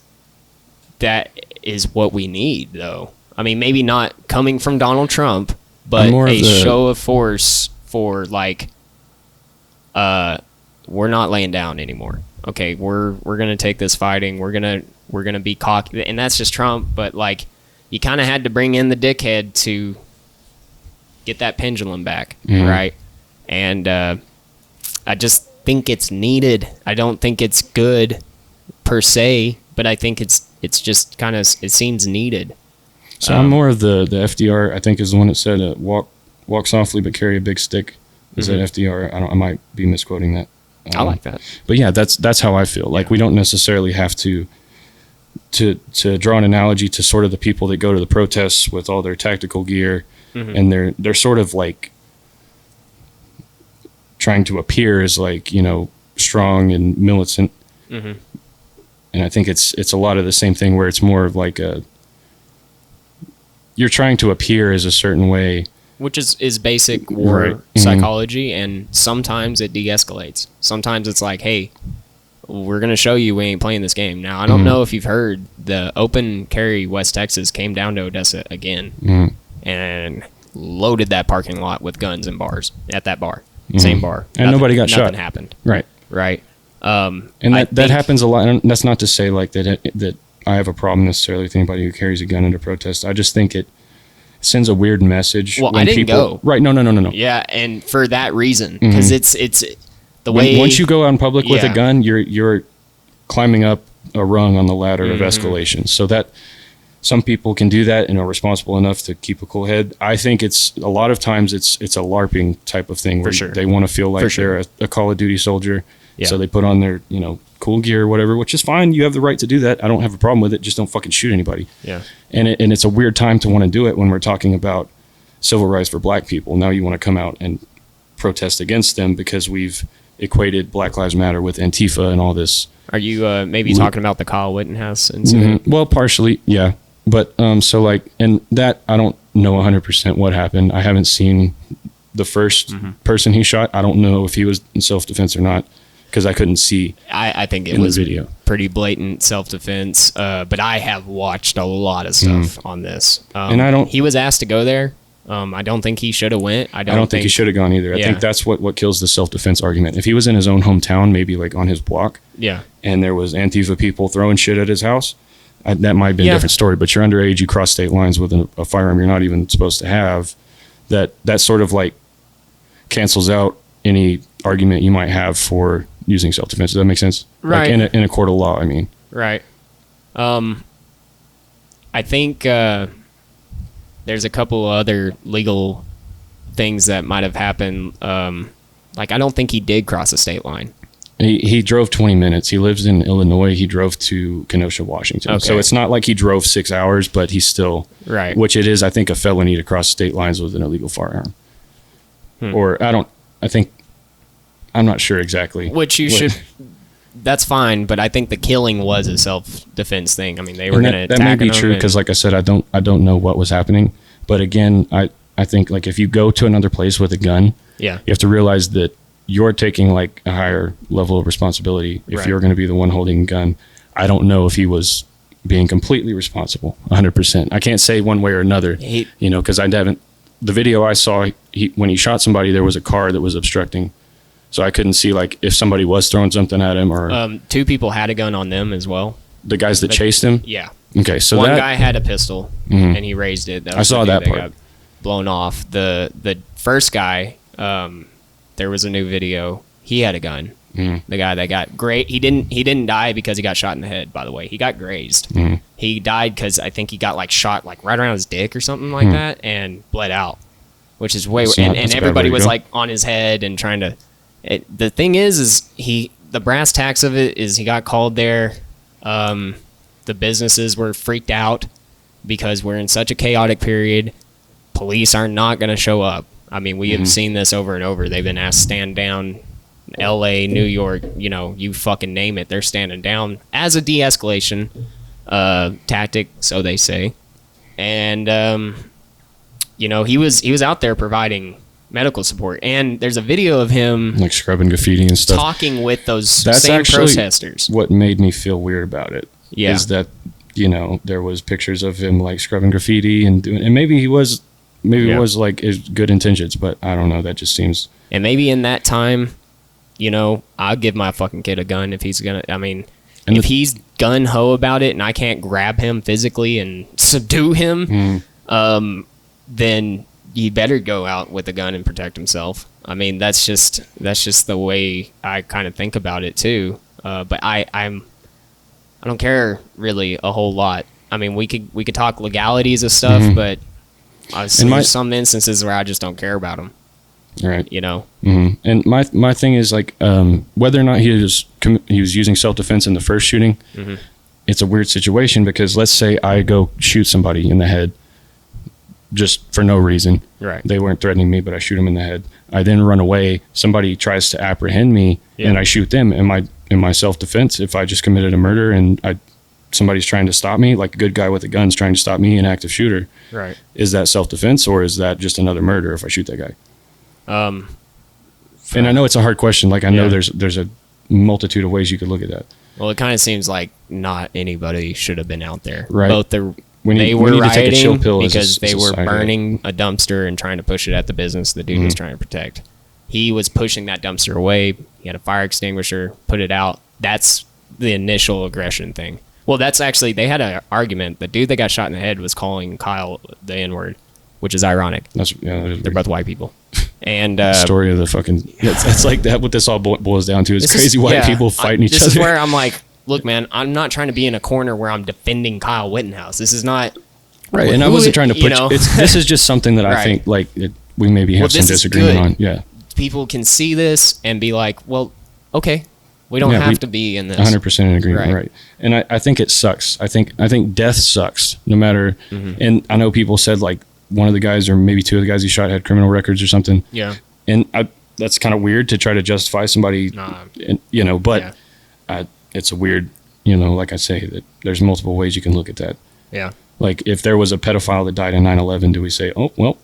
that is what we need, though. I mean, maybe not coming from Donald Trump, but show of force for like, we're not laying down anymore. Okay, we're gonna take this fighting. We're gonna be cocky, and that's just Trump. But like, you kind of had to bring in the dickhead to get that pendulum back, right? And I just think it's needed. I don't think it's good per se, but I think it's just kind of, it seems needed. So I'm more of the FDR. I think is the one that said, "Walk softly but carry a big stick." Is that FDR? I might be misquoting that. I like that. But yeah, that's how I feel. Like we don't necessarily have to draw an analogy to sort of the people that go to the protests with all their tactical gear, and they're sort of like trying to appear as like strong and militant. And I think it's a lot of the same thing, where it's more of like you're trying to appear as a certain way. Which is basic war psychology, and sometimes it de-escalates. Sometimes it's like, hey, we're going to show you we ain't playing this game. Now, I don't know if you've heard, the open carry West Texas came down to Odessa again and loaded that parking lot with guns and bars at that bar. Same bar. And nobody got shot. Nothing happened. Right. And that happens a lot. And that's not to say like that I have a problem necessarily with anybody who carries a gun into protest. I just think it sends a weird message. Well, I didn't go. Right. No. Yeah, and for that reason, because it's the way. Once you go out in public with a gun, you're climbing up a rung on the ladder of escalation. So that some people can do that and are responsible enough to keep a cool head. I think it's a lot of times it's a LARPing type of thing where they want to feel like they're a Call of Duty soldier. Yeah. So they put on their cool gear or whatever, which is fine. You have the right to do that. I don't have a problem with it. Just don't fucking shoot anybody. Yeah. And it's a weird time to want to do it when we're talking about civil rights for black people. Now you want to come out and protest against them because we've equated Black Lives Matter with Antifa and all this. Are you maybe talking about the Kyle Rittenhouse incident? Well, partially, yeah. But so like, and that I don't know 100% what happened. I haven't seen the first person he shot. I don't know if he was in self-defense or not, because I couldn't see. I think it was video. Pretty blatant self-defense. But I have watched a lot of stuff on this. And I don't. He was asked to go there, I don't think he should have went. I I don't think he should have gone either. I Yeah. think that's what kills the self-defense argument. If he was in his own hometown, maybe like on his block, Yeah. and there was Antifa people throwing shit at his house, that might be a Yeah. different story. But you're underage, you cross state lines with a firearm you're not even supposed to have. That sort of like cancels out any argument you might have for using self-defense. Does that make sense? Right. Like in a court of law, I mean. Right. I think there's a couple other legal things that might have happened. Like, I don't think he did cross a state line. He drove 20 minutes. He lives in Illinois. He drove to Kenosha, Washington. Okay. So it's not like he drove 6 hours, but he's still, Right. which it is, I think, a felony to cross state lines with an illegal firearm. Or I'm not sure exactly. Which you should. That's fine, but I think the killing was a self-defense thing. I mean, they were And going to that attack may be him true and- because, like I said, I don't know what was happening. But again, I think like if you go to another place with a gun, Yeah. you have to realize that you're taking like a higher level of responsibility if Right. you're going to be the one holding a gun. I don't know if he was being completely responsible 100%. I can't say one way or another, because I haven't. The video I saw, when he shot somebody, there was a car that was obstructing. So I couldn't see like if somebody was throwing something at him or 2 people had a gun on them as well. the guys that chased him. Yeah. Okay, so One that guy had a pistol and he raised it. That I was saw the dude that part. got blown off. The first guy, there was a new video. He had a gun. The guy that got he didn't die because he got shot in the head, by the way. He got grazed. He died because I think he got like shot like right around his dick or something like that and bled out, which is way That's and a bad everybody way to was go. like on his head and trying to. The thing is the brass tacks of it is he got called there. The businesses were freaked out because we're in such a chaotic period. Police are not going to show up. I mean, we have seen this over and over. They've been asked to stand down. LA, New York, you fucking name it. They're standing down as a de-escalation tactic, so they say. And, he was out there providing medical support. And there's a video of him like scrubbing graffiti and stuff. talking with those That's same actually protesters. what made me feel weird about it. Yeah. Is that there was pictures of him like scrubbing graffiti and doing, and maybe it was like his good intentions, but I don't know. That just seems. And maybe in that time, I'll give my fucking kid a gun if he's gonna. I mean, if he's gun ho about it, and I can't grab him physically and subdue him, then you better go out with a gun and protect himself. I mean, that's just the way I kind of think about it too. But I don't care really a whole lot. I mean, we could talk legalities of stuff, but there's some instances where I just don't care about them. Right. And my thing is like whether or not he was using self-defense in the first shooting, it's a weird situation because let's say I go shoot somebody in the head just for no reason. Right. They weren't threatening me, but I shoot them in the head. I then run away. Somebody tries to apprehend me, and I shoot them. In my self-defense, if I just committed a murder and somebody's trying to stop me, like a good guy with a gun's trying to stop me, an active shooter, right. is that self-defense or is that just another murder if I shoot that guy? And I know it's a hard question. Like I know there's a multitude of ways you could look at that. Well, it kind of seems like not anybody should have been out there. Right. Both they were need to take a chill rioting pill as a because they were society. burning a dumpster and trying to push it at the business the dude was trying to protect. He was pushing that dumpster away. He had a fire extinguisher, put it out. That's the initial aggression thing. Well, that's actually, they had an argument. The dude that got shot in the head was calling Kyle the N-word, which is ironic. They're both white people. And story of the fucking it's like that. What this all boils down to is crazy white people fighting each other. This is where I'm like, look, man, I'm not trying to be in a corner where I'm defending Kyle Wittenhouse. This is not right. And I wasn't trying to put. This is just something that I Right. think like we maybe have some disagreement on. Yeah, people can see this and be like, well, okay, we don't have to be in this. 100% in agreement, right? And I think it sucks. I think death sucks, no matter. And I know people said like one of the guys or maybe two of the guys he shot had criminal records or something. Yeah. And that's kind of weird to try to justify somebody. But it's a weird, like I say, that there's multiple ways you can look at that. Yeah. Like if there was a pedophile that died in 9/11, do we say, oh well,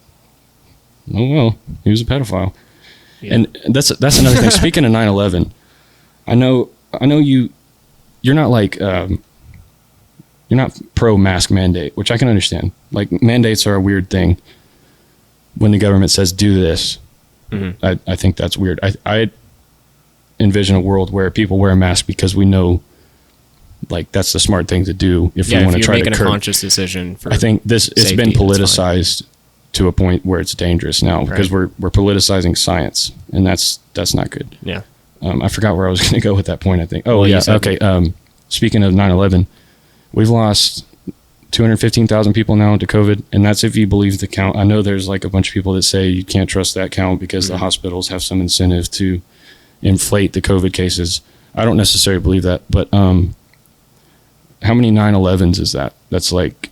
he was a pedophile? Yeah. And that's another thing. Speaking of 9/11, I know you're not like you're not pro mask mandate, which I can understand. Like mandates are a weird thing, when the government says do this, I think that's weird. I envision a world where people wear a mask because we know, like, that's the smart thing to do if we want to try to curb. making a conscious decision for I think it's safety, been that's politicized to a point where it's dangerous now because we're politicizing science, and that's not good. Yeah. I forgot where I was going to go with that point, I think. Well, yeah. Okay. Speaking of 9/11, we've lost 215,000 people now to COVID, and that's if you believe the count. I know there's like a bunch of people that say you can't trust that count because the hospitals have some incentive to inflate the COVID cases. I don't necessarily believe that, but how many 9/11s is that? That's like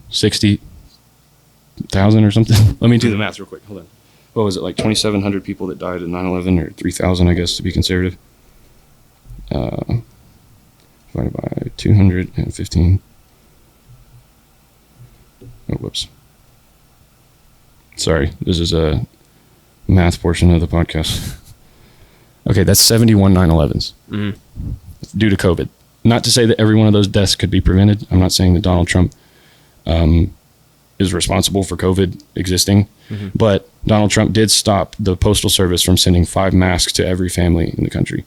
60,000 or something. Let me do the math real quick. Hold on. What was it, like 2,700 people that died at 9/11, or 3,000, I guess, to be conservative? Divided by 215. Oh, whoops. Sorry, this is a math portion of the podcast. Okay, that's 71 9/11s due to COVID. Not to say that every one of those deaths could be prevented. I'm not saying that Donald Trump is responsible for COVID existing, but Donald Trump did stop the Postal Service from sending 5 masks to every family in the country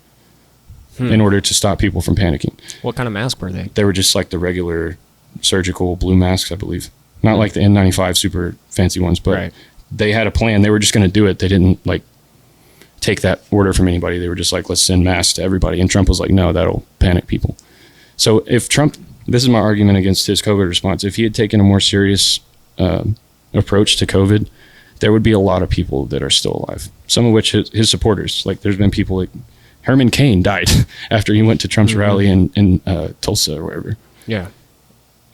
in order to stop people from panicking. What kind of mask were they? They were just like the regular surgical blue masks, I believe. Not like the N95 super fancy ones, but they had a plan. They were just going to do it. They didn't like take that order from anybody. They were just like, let's send masks to everybody. And Trump was like, no, that'll panic people. So if Trump, this is my argument against his COVID response. If he had taken a more serious approach to COVID, there would be a lot of people that are still alive. Some of which his supporters. Like there's been people like Herman Cain died after he went to Trump's rally in Tulsa or wherever. Yeah.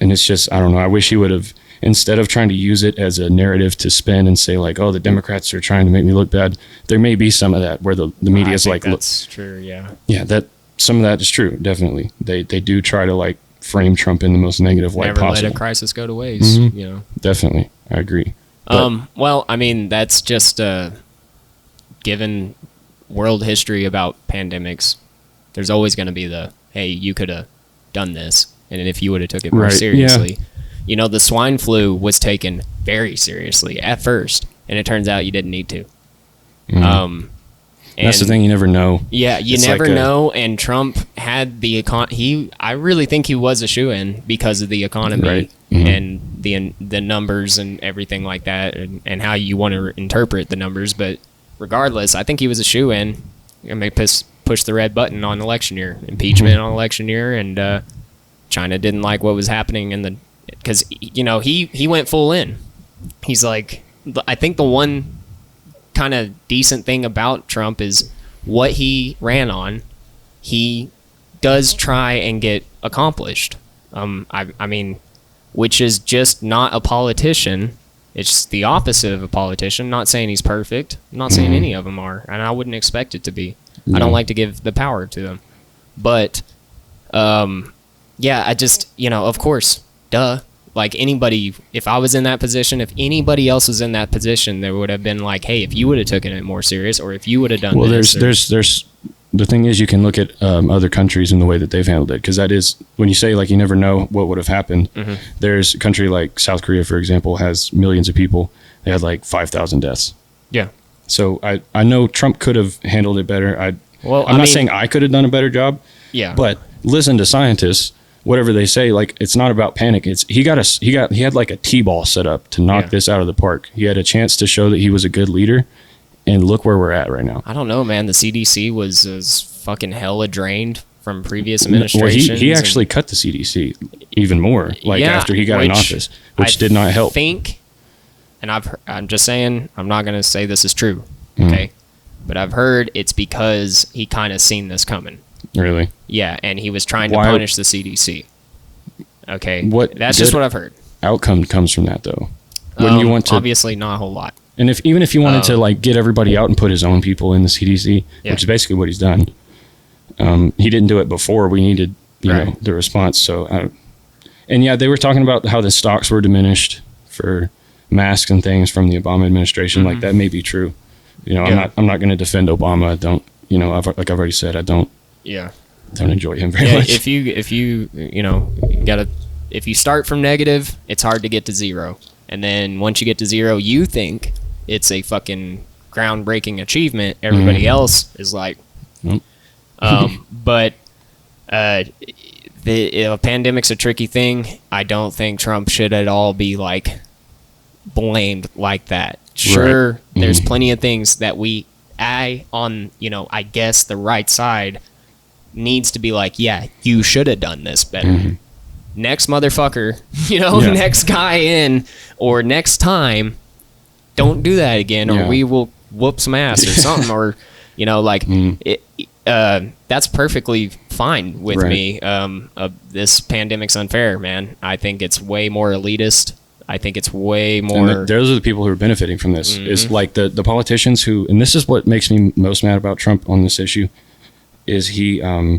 And it's just, I don't know. I wish he would have, instead of trying to use it as a narrative to spin and say like, oh, the Democrats are trying to make me look bad. There may be some of that where the media is like, that's true. Yeah. Yeah. That some of that is true. Definitely. They do try to like frame Trump in the most negative light possible. Never let a crisis go to waste, you know? Definitely. I agree. Well, I mean, that's just given world history about pandemics, there's always going to be the, hey, you could have done this. And if you would have took it more seriously, you know, the swine flu was taken very seriously at first, and it turns out you didn't need to. That's the thing, you never know. Yeah, you never know. And Trump had the I really think he was a shoo-in because of the economy and the numbers and everything like that, and how you want to interpret the numbers. But regardless, I think he was a shoo-in. And they push the red button on election year, impeachment on election year, and China didn't like what was happening because you know he went full in. He's like, I think the one kind of decent thing about Trump is what he ran on, he does try and get accomplished. I mean, which is just not a politician. It's the opposite of a politician. Not saying he's perfect. I'm not saying any of them are, and I wouldn't expect it to be. I don't like to give the power to them, but yeah, I just, you know, of course, duh. Like anybody, if I was in that position, if anybody else was in that position, there would have been like, hey, if you would have taken it more serious, or if you would have done this. Well, there's the thing is, you can look at other countries and the way that they've handled it, because that is, when you say like you never know what would have happened. There's a country like South Korea, for example, has millions of people. They had like 5,000 deaths. Yeah. So I know Trump could have handled it better. I'm not saying I could have done a better job. Yeah. But listen to scientists. Whatever they say, like, it's not about panic. He had like a T-ball set up to knock this out of the park. He had a chance to show that he was a good leader, and look where we're at right now. I don't know, man. The CDC was fucking hella drained from previous administrations. Well, he actually cut the CDC even more, after he got in office, which did not help. I'm just saying, I'm not going to say this is true, okay? But I've heard it's because he kind of seen this coming. Really? Yeah, and he was trying to punish the CDC. Okay, that's just what I've heard. Outcome comes from that, though. Wouldn't you want to? Obviously, not a whole lot. And even if you wanted to like get everybody out and put his own people in the CDC, which is basically what he's done, he didn't do it before. We needed, you know, the response. So, and yeah, they were talking about how the stocks were diminished for masks and things from the Obama administration. Like that may be true. You know, I'm not going to defend Obama. I don't. You know, I've already said, I don't. Yeah. Don't enjoy him very much. If you know, if you start from negative, it's hard to get to zero. And then once you get to zero, you think it's a fucking groundbreaking achievement, everybody else is like, Nope. but the pandemic's a tricky thing. I don't think Trump should at all be like blamed like that. Sure, Right. there's plenty of things that I guess the right side needs to be like, yeah, you should have done this better. Next motherfucker, Yeah. next guy in, or next time, don't do that again, or Yeah. we will whoop some ass or something, or that's perfectly fine with Right. me. This pandemic's unfair, man. I think it's way more elitist. I think it's way more. And those are the people who are benefiting from this. Is like the politicians who, and this is what makes me most mad about Trump on this issue, is he, I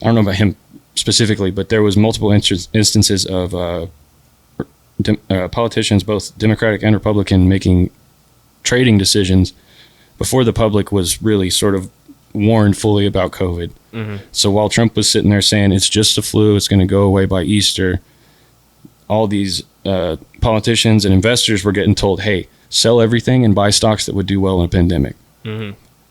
don't know about him specifically, but there was multiple instances of politicians, both Democratic and Republican, making trading decisions before the public was really sort of warned fully about COVID. So while Trump was sitting there saying it's just a flu, it's going to go away by Easter, all these politicians and investors were getting told, hey, sell everything and buy stocks that would do well in a pandemic.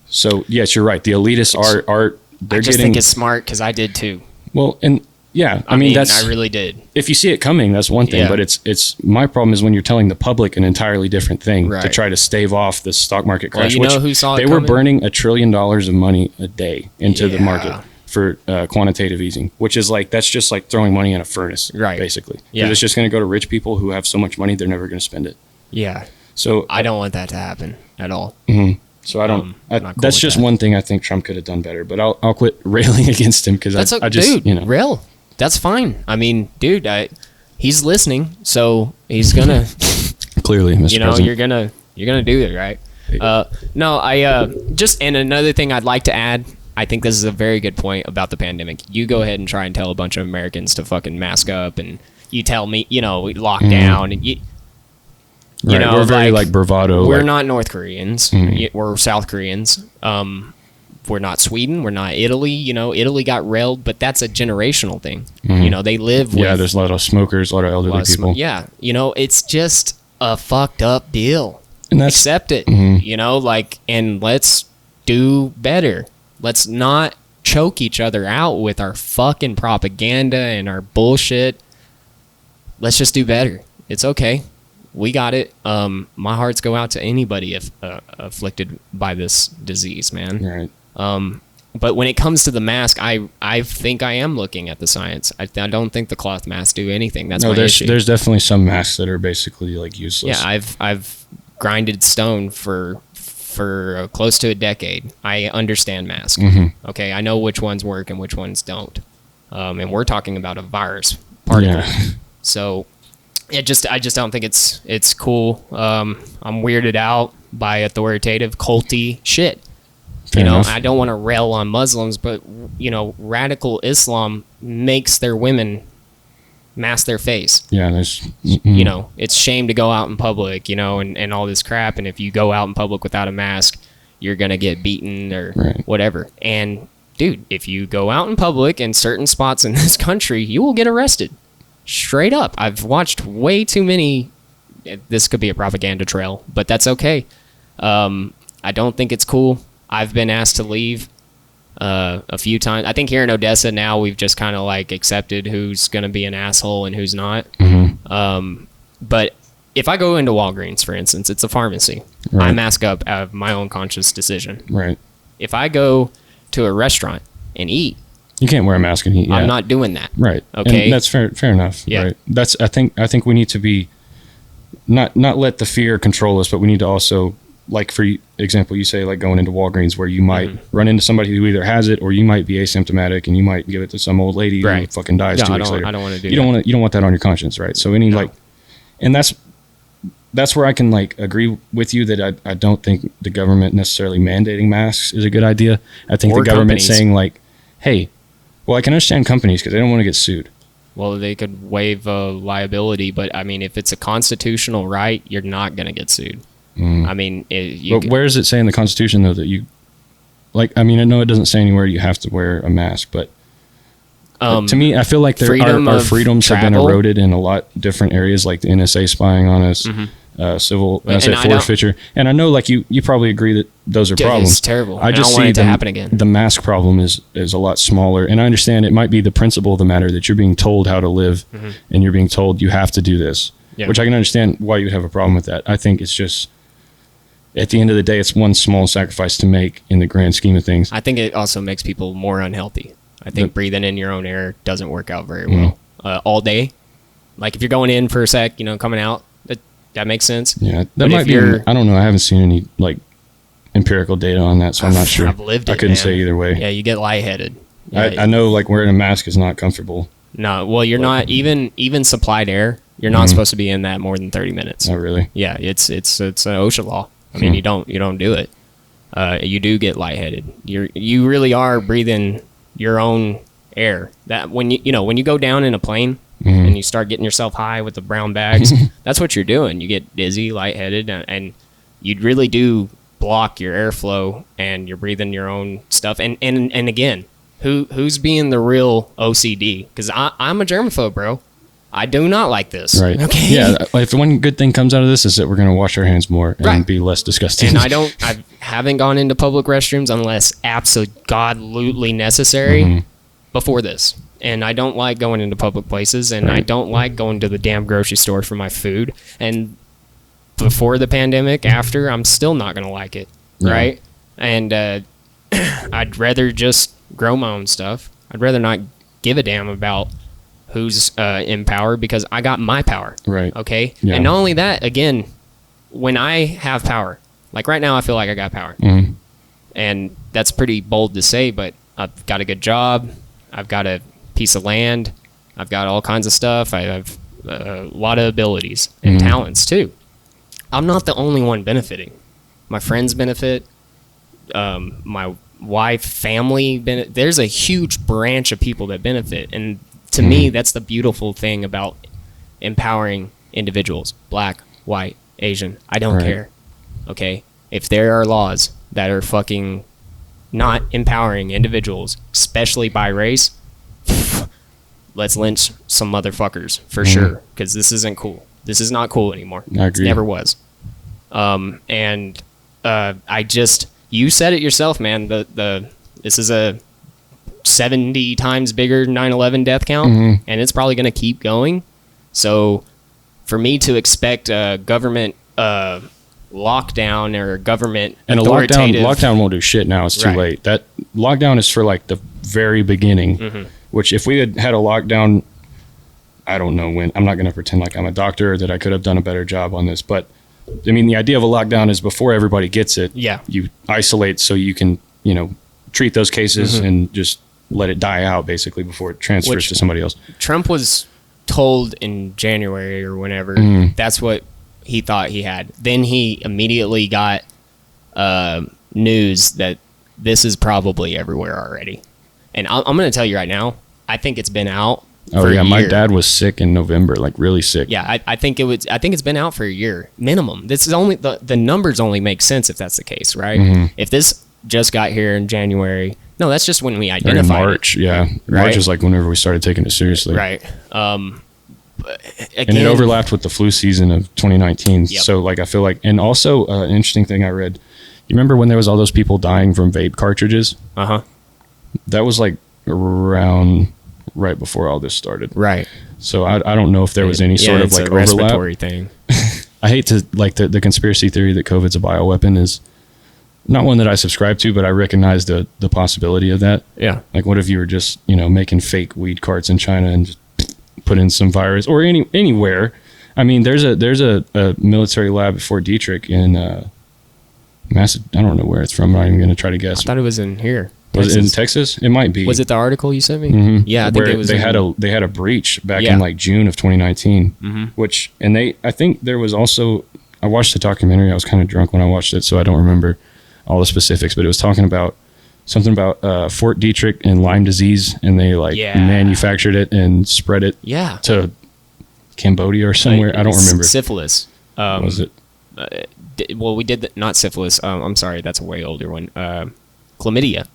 So yes, you're right. The elitists are they're I just getting think it's smart because I did too. well, and yeah, I mean that's I really did. if you see it coming, that's one thing. Yeah. But it's my problem is when you're telling the public an entirely different thing to Right. try to stave off the stock market Well, crash. you which know who saw it they were coming? burning $1 trillion of money a day into the Yeah. market for quantitative easing, which is like that's just like throwing money in a furnace, Right. basically. 'Cause Yeah. it's just going to go to rich people who have so much money they're never going to spend it. Yeah, So I don't want that to happen at all. So I don't. I'm not cool that's with just that. one thing I think Trump could have done better. But I'll quit railing against him because That's I just dude, real. That's fine. I mean, dude, he's listening, so he's gonna. clearly, Mr. President. you're gonna do it right. No, I just and another thing I'd like to add. I think this is a very good point about the pandemic. You go ahead and try and tell a bunch of Americans to fucking mask up, and you tell me, lock down, and Right, we're very like bravado. We're like, not North Koreans. We're South Koreans. We're not Sweden. We're not Italy. Italy got railed, but that's a generational thing. They live with. Yeah, there's a lot of smokers, a lot of elderly people. Yeah, it's just a fucked up deal. And that's Accept it. And let's do better. Let's not choke each other out with our fucking propaganda and our bullshit. Let's just do better. It's okay. We got it. My hearts go out to anybody afflicted by this disease, man. right. But when it comes to the mask, I think I am looking at the science. I don't think the cloth masks do anything. That's No, my there's issue. there's definitely some masks that are basically like useless. Yeah, I've grinded stone for close to a decade. I understand masks. Okay, I know which ones work and which ones don't. And we're talking about a virus particle. Yeah. So I just don't think it's cool. I'm weirded out by authoritative culty shit. Fair enough. I don't want to rail on Muslims, but radical Islam makes their women mask their face. Yeah, there's It's shame to go out in public, and all this crap. And if you go out in public without a mask, you're gonna get beaten or Right. whatever. And dude, if you go out in public in certain spots in this country, you will get arrested. Straight up. I've watched way too many. This could be a propaganda trail, but that's okay. I don't think it's cool. I've been asked to leave a few times. I think here in Odessa now we've just kind of like accepted who's going to be an asshole and who's not. But if I go into Walgreens, for instance, it's a pharmacy. Right. I mask up out of my own conscious decision. right. If I go to a restaurant and eat, You can't wear a mask and eat. Yeah. I'm not doing that. Right. Okay. And that's fair enough. Yeah. Right. That's I think we need to be not let the fear control us, but we need to also, like for example, you say like going into Walgreens where you might run into somebody who either has it or you might be asymptomatic and you might give it to some old lady who Right. fucking dies No, 2 I weeks don't- later. I don't wanna do you that. You don't want that on your conscience, right? So and that's where I can like agree with you that I don't think the government necessarily mandating masks is a good idea. I think Or the government companies. saying like, hey, well, I can understand companies because they don't want to get sued. Well, they could waive liability, but I mean, if it's a constitutional right, you're not going to get sued. I mean, But where does it say in the Constitution though that you, like? I mean, I know it doesn't say anywhere you have to wear a mask, but to me, I feel like freedom our of freedoms have been travel. eroded in a lot different areas, like the NSA spying on us, civil And I don't- forfeiture. And I know, like you probably agree that those are Dude, problems. it's terrible. I And just don't want see it to happen again. the mask problem is a lot smaller, and I understand it might be the principle of the matter that you're being told how to live, and you're being told you have to do this, Yeah. which I can understand why you'd have a problem with that. I think it's just, at the end of the day, it's one small sacrifice to make in the grand scheme of things. I think it also makes people more unhealthy. I think breathing in your own air doesn't work out very Mm-hmm. well all day. Like if you're going in for a sec, coming out, that makes sense. Yeah, But that if might be. you're- I don't know. I haven't seen any like empirical data on that, so I'm not sure. I've lived it. I couldn't man. say either way. Yeah, you get lightheaded. Yeah, I know like wearing a mask is not comfortable. No, well, you're not even supplied air. You're not supposed to be in that more than 30 minutes. Not really. Yeah, it's an OSHA law. I mean, you don't do it. You do get lightheaded. You really are breathing your own air. That when you go down in a plane and you start getting yourself high with the brown bags, that's what you're doing. You get dizzy, lightheaded, and you really do block your airflow, and you're breathing your own stuff. And again, who's being the real OCD? Because I'm a germaphobe, bro. I do not like this. Right. Okay. Yeah. If one good thing comes out of this is that we're going to wash our hands more and Right. be less disgusting. And I haven't gone into public restrooms unless absolutely necessary before this. And I don't like going into public places, and I don't like going to the damn grocery store for my food. And before the pandemic, after, I'm still not going to like it. Yeah. Right. And I'd rather just grow my own stuff. I'd rather not give a damn about who's in power, because I got my power. Right. Okay. Yeah. And not only that, again, when I have power, like right now, I feel like I got power. Mhm. And that's pretty bold to say, but I've got a good job. I've got a piece of land. I've got all kinds of stuff. I have a lot of abilities and talents too. I'm not the only one benefiting. My friends benefit. My wife, family benefit. There's a huge branch of people that benefit. And to me, that's the beautiful thing about empowering individuals. Black, white, Asian. I don't Right. care. Okay? If there are laws that are fucking not empowering individuals, especially by race, let's lynch some motherfuckers for sure, because this isn't cool. This is not cool anymore. I agree. It never was. You said it yourself, man. This is a 70 times bigger 9/11 death count, and it's probably going to keep going. So for me to expect a government lockdown or government And authoritative, lockdown won't do shit now. It's too Right. late. That lockdown is for like the very beginning, which if we had a lockdown, I don't know when. I'm not going to pretend like I'm a doctor or that I could have done a better job on this. But I mean, the idea of a lockdown is before everybody gets it, Yeah. you isolate so you can, treat those cases and just let it die out basically before it transfers Which- to somebody else. Trump was told in January or whenever that's what he thought he had. Then he immediately got news that this is probably everywhere already. And I'm going to tell you right now, I think it's been out. Oh for yeah, a my year. dad was sick in November, like really sick. Yeah, I think it's been out for a year minimum. This is only the numbers only make sense if that's the case, right? If this just got here in January, no, that's just when we Or in identified March, it. yeah. Right. March is like whenever we started taking it seriously. Right. But And again, it overlapped with the flu season of 2019. Yep. So like I feel like, and also an interesting thing I read, you remember when there was all those people dying from vape cartridges? Uh-huh. That was like around right before all this started. Right. So I don't know if there was any Yeah, sort of it's like a overlap. respiratory thing. I hate to like the conspiracy theory that COVID's a bioweapon is not one that I subscribe to, but I recognize the possibility of that. Yeah. Like what if you were just, making fake weed carts in China and just put in some virus or anywhere. I mean, there's a military lab at Fort Detrick in I don't know where it's from. I'm not even going to try to guess. I thought it was in here. Was it in Texas. Texas? It might be. Was it the article you sent me? Mhm. Yeah, I think Where it was. they had a breach back Yeah. in like June of 2019, which I think there was also, I watched the documentary. I was kind of drunk when I watched it, so I don't remember all the specifics, but it was talking about something about Fort Detrick and Lyme disease, and they manufactured it and spread it Yeah. to Cambodia or somewhere. I don't remember. Syphilis. Was it? Well, we did not syphilis. I'm sorry, that's a way older one. Chlamydia.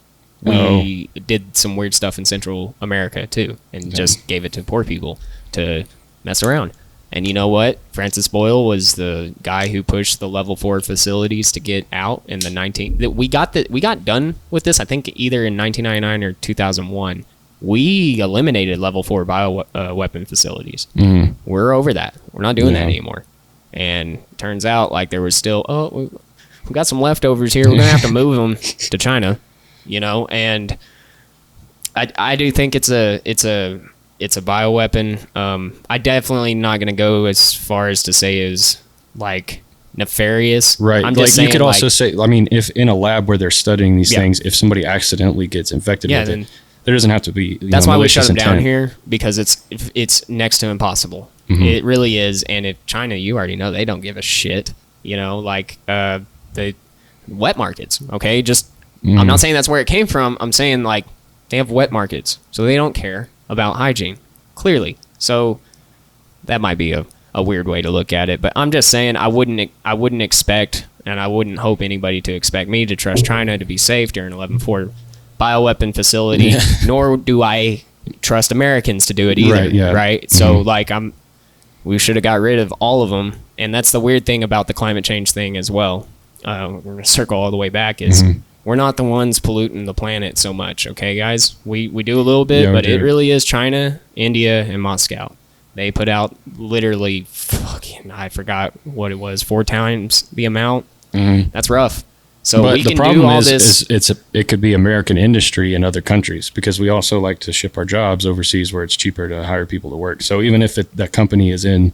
We did some weird stuff in Central America too, and just gave it to poor people to mess around. And you know what? Francis Boyle was the guy who pushed the level 4 facilities to get out in the we got done with this, I think, either in 1999 or 2001. We eliminated level 4 weapon facilities. We're over that. We're not doing that anymore. And turns out like there was still, we got some leftovers here. We're gonna have to move them to China, And I do think it's a bioweapon. I definitely not gonna go as far as to say is like nefarious. Right. I'm like just saying, you could also say, I mean, if in a lab where they're studying these things, if somebody accidentally gets infected with it, there doesn't have to be. That's why we shut them down here, because it's next to impossible. It really is. And if China, you already know, they don't give a shit. Like the wet markets. Okay, I'm not saying that's where it came from. I'm saying like they have wet markets, so they don't care about hygiene, clearly. So that might be a weird way to look at it, but I'm just saying I wouldn't expect, and I wouldn't hope anybody to expect me to trust China to be safe during 11/4 bioweapon facility, nor do I trust Americans to do it either. Right? So like we should have got rid of all of them, and that's the weird thing about the climate change thing as well. We're gonna circle all the way back is. We're not the ones polluting the planet so much, okay, guys? We do a little bit, but it really is China, India, and Moscow. They put out literally I forgot what it was, 4 times the amount. That's rough. So but we the can problem do all is this. It could be American industry in other countries, because we also like to ship our jobs overseas where it's cheaper to hire people to work. So even if that company is in,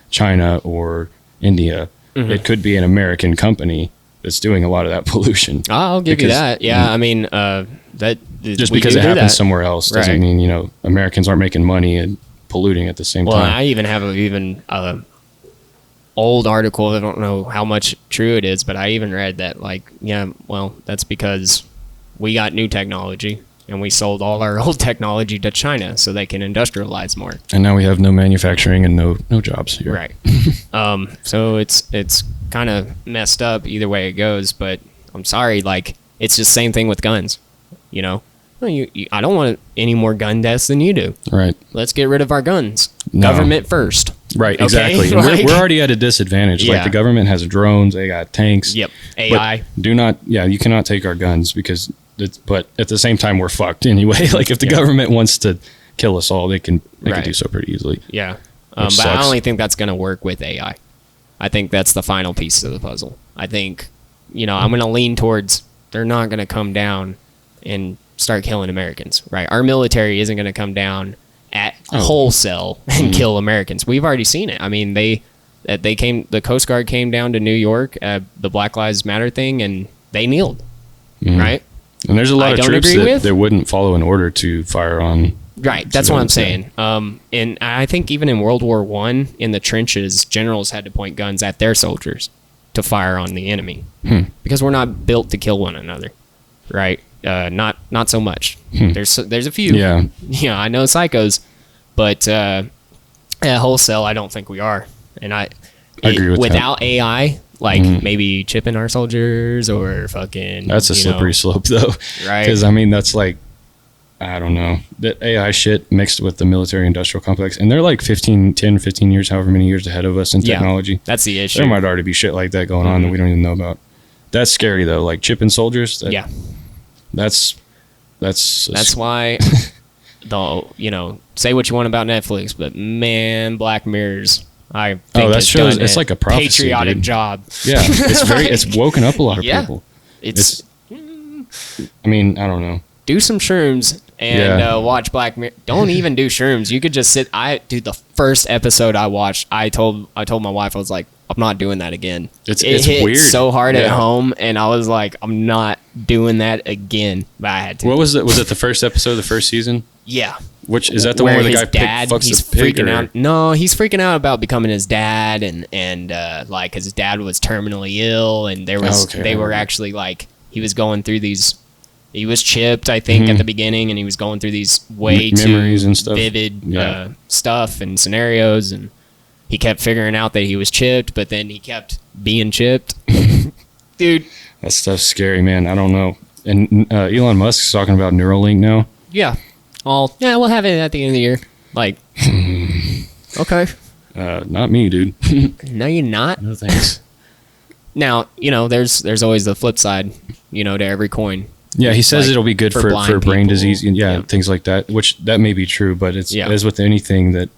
China or India, it could be an American company that's doing a lot of that pollution. I'll give you that. Yeah, I mean, that just because it happens somewhere else doesn't mean Americans aren't making money and polluting at the same time. Well, I even have a old article. I don't know how much true it is, but I even read that that's because we got new technology and we sold all our old technology to China so they can industrialize more. And now we have no manufacturing and no jobs here. Right. So it's kind of messed up either way it goes, but I'm sorry, like it's just the same thing with guns. I don't want any more gun deaths than you do. Right. Let's get rid of our guns. No. Government first. Right, exactly. Okay? We're already at a disadvantage. Yeah. Like the government has drones, they got tanks. Yep. AI. You cannot take our guns because but at the same time we're fucked anyway. Like if the government wants to kill us all, they can do so pretty easily. Yeah. But I only think that's going to work with AI. I think that's the final piece of the puzzle. I think, I'm going to lean towards they're not going to come down and start killing Americans, right? Our military isn't going to come down at wholesale and kill Americans. We've already seen it. I mean, the Coast Guard came down to New York at the Black Lives Matter thing, and they kneeled, right? And there's a lot of troops that wouldn't follow an order to fire on. Right, that's what I'm saying. And I think even in World War I, in the trenches, generals had to point guns at their soldiers to fire on the enemy because we're not built to kill one another, right? Not so much. There's a few. Yeah, I know psychos, but at wholesale, I don't think we are. And I agree with without that. AI. Like maybe chipping our soldiers or fucking. That's a slippery slope, though. Right. Because, that's like, I don't know, that AI shit mixed with the military industrial complex. And they're like 10, 15 years, however many years ahead of us in technology. That's the issue. There might already be shit like that going on that we don't even know about. That's scary, though. Like chipping soldiers. That's why, say what you want about Netflix, but man, Black Mirrors. I think that show it's like a prophecy, patriotic job. Yeah, it's woken up a lot of people. It's I don't know. Do some shrooms and watch Black Mirror. Don't even do shrooms. You could just sit. The first episode I watched, I told my wife, I was like, I'm not doing that again. It hit weird. So hard at home, and I was like, I'm not doing that again. But I had to. What was it? Was it the first episode of the first season? Yeah. Which is that the one where the guy fucks the pig? Freaking out. No, he's freaking out about becoming his dad, and like his dad was terminally ill, and they were actually like he was going through these. He was chipped, I think, at the beginning, and he was going through these way too and stuff. Vivid stuff and scenarios, and he kept figuring out that he was chipped, but then he kept being chipped. Dude, that stuff's scary, man. I don't know. And Elon Musk's talking about Neuralink now. Yeah. We'll have it at the end of the year. Like, okay. Not me, dude. No, you're not. No thanks. Now, there's always the flip side, to every coin. Yeah, he says Like, it'll be good for for blind brain people. disease and Yeah. things like that, which that may be true, but it's as with anything that,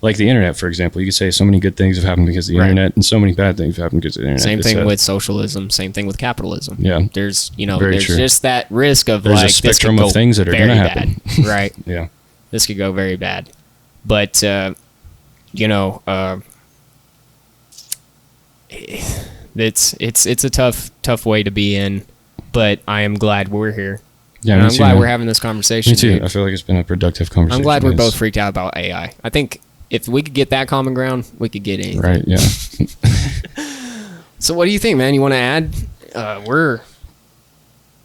like the internet, for example, you could say so many good things have happened because of the Right. internet and so many bad things have happened because of the internet. Same It's, thing with socialism. Same thing with capitalism. Yeah. There's, Very there's true. just that risk of There's a this spectrum could of go things that are very gonna happen. bad. Right. Yeah. This could go very bad. But, it's a tough way to be in, but I am glad we're here. Yeah, And me I'm too, glad man. we're having this conversation. Me too. dude. I feel like it's been a productive conversation. I'm glad we're Yes. both freaked out about AI. I think if we could get that common ground, we could get anything. Right, yeah. So what do you think, man? You want to add? We're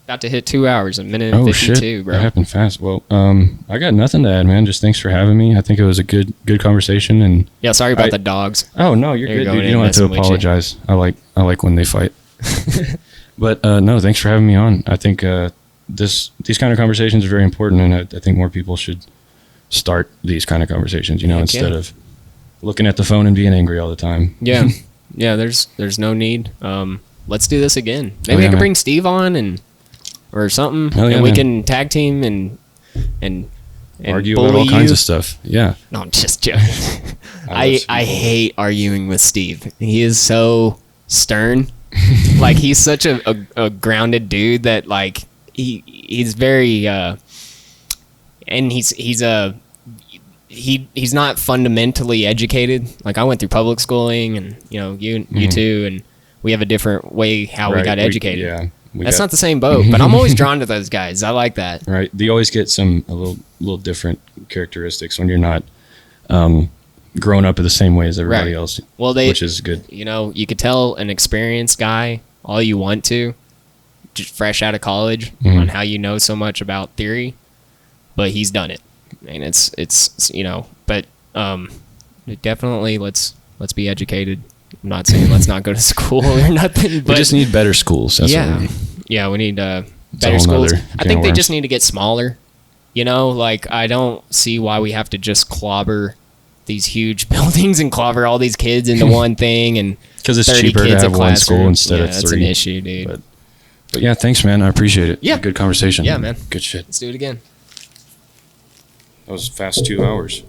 about to hit 2 hours, a minute and Oh 52, shit, bro. that happened fast. Well, I got nothing to add, man. Just thanks for having me. I think it was a good conversation. And Yeah, sorry about I- the dogs. oh no, you're They're good, going dude. in You don't have to messing with you. apologize. I like when they fight. But no, thanks for having me on. I think these kind of conversations are very important, and I think more people should start these kind of conversations. Heck Instead yeah. of looking at the phone and being angry all the time. Yeah, yeah. There's no need. Let's do this again. Maybe yeah, I can man. bring Steve on or something, Hell yeah, and we man. can tag team and Argue about all bully kinds you. of stuff. Yeah. No, I'm just joking. I I love hate arguing with Steve. He is so stern. Like he's such a grounded dude that like he's very and he's not fundamentally educated. Like I went through public schooling, and you too, and we have a different way how we Right, got educated. yeah. That's not the same boat, but I'm always drawn to those guys. I like that. Right. You always get a little different characteristics when you're not grown up in the same way as everybody Right. else. Well, which is good. You could tell an experienced guy all you want to, just fresh out of college, Mhm. on how you know so much about theory, but he's done it, and it's but definitely let's be educated. I'm not saying let's not go to school or nothing, We but just need better schools. That's what we need. yeah, we need a better whole schools. nother I can think of they worms. just need to get smaller. Like I don't see why we have to just clobber these huge buildings and clobber all these kids into one thing, and 'Cause it's 30 cheaper to kids a have one school classroom. instead of That's 3. an issue, dude. But yeah, thanks, man. I appreciate it. Yeah. Good conversation. Yeah, man. Good shit. Let's do it again. That was fast 2 hours.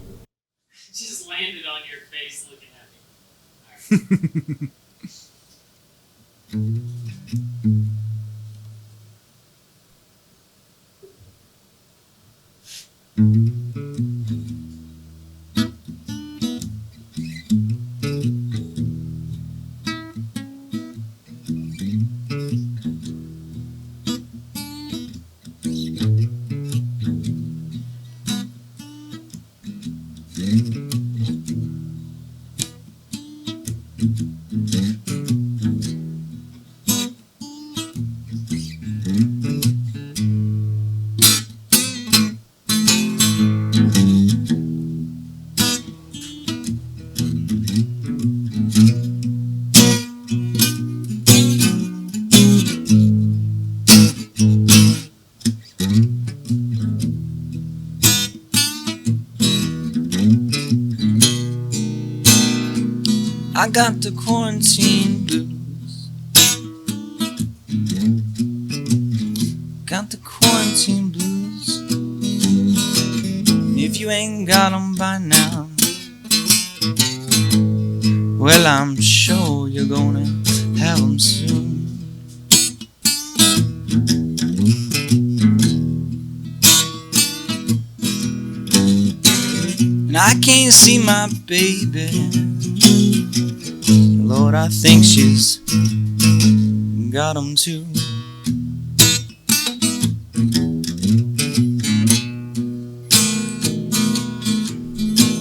Just landed on your face looking at me. I got the quarantine blues. Got the quarantine blues. If you ain't got 'em by now, well, I'm sure you're gonna have 'em soon. And I can't see my baby. Lord, I think she's got 'em too.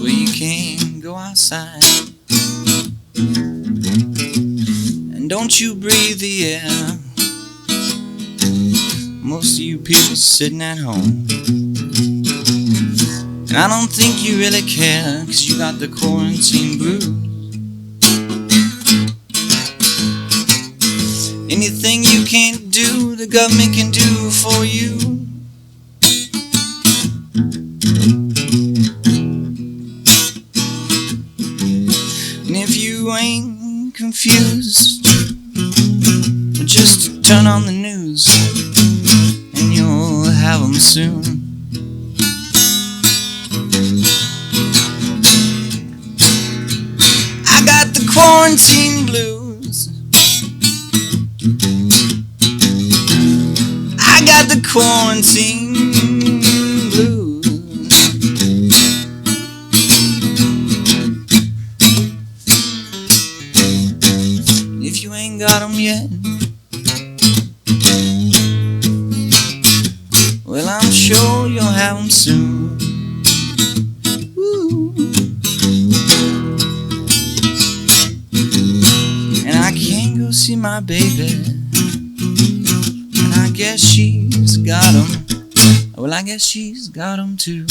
Well, you can't go outside, and don't you breathe the air. Most of you people sitting at home, and I don't think you really care, 'cause you got the quarantine blues. Anything you can't do, the government can do for you. And if you ain't confused, just turn on the news and you'll have 'em soon. I got the quarantine blues. I got the quarantine blues. If you ain't got 'em yet, well, I'm sure you'll have 'em soon. Woo. And I can't go see my baby, and I guess she's got 'em. Well, I guess she's got 'em too.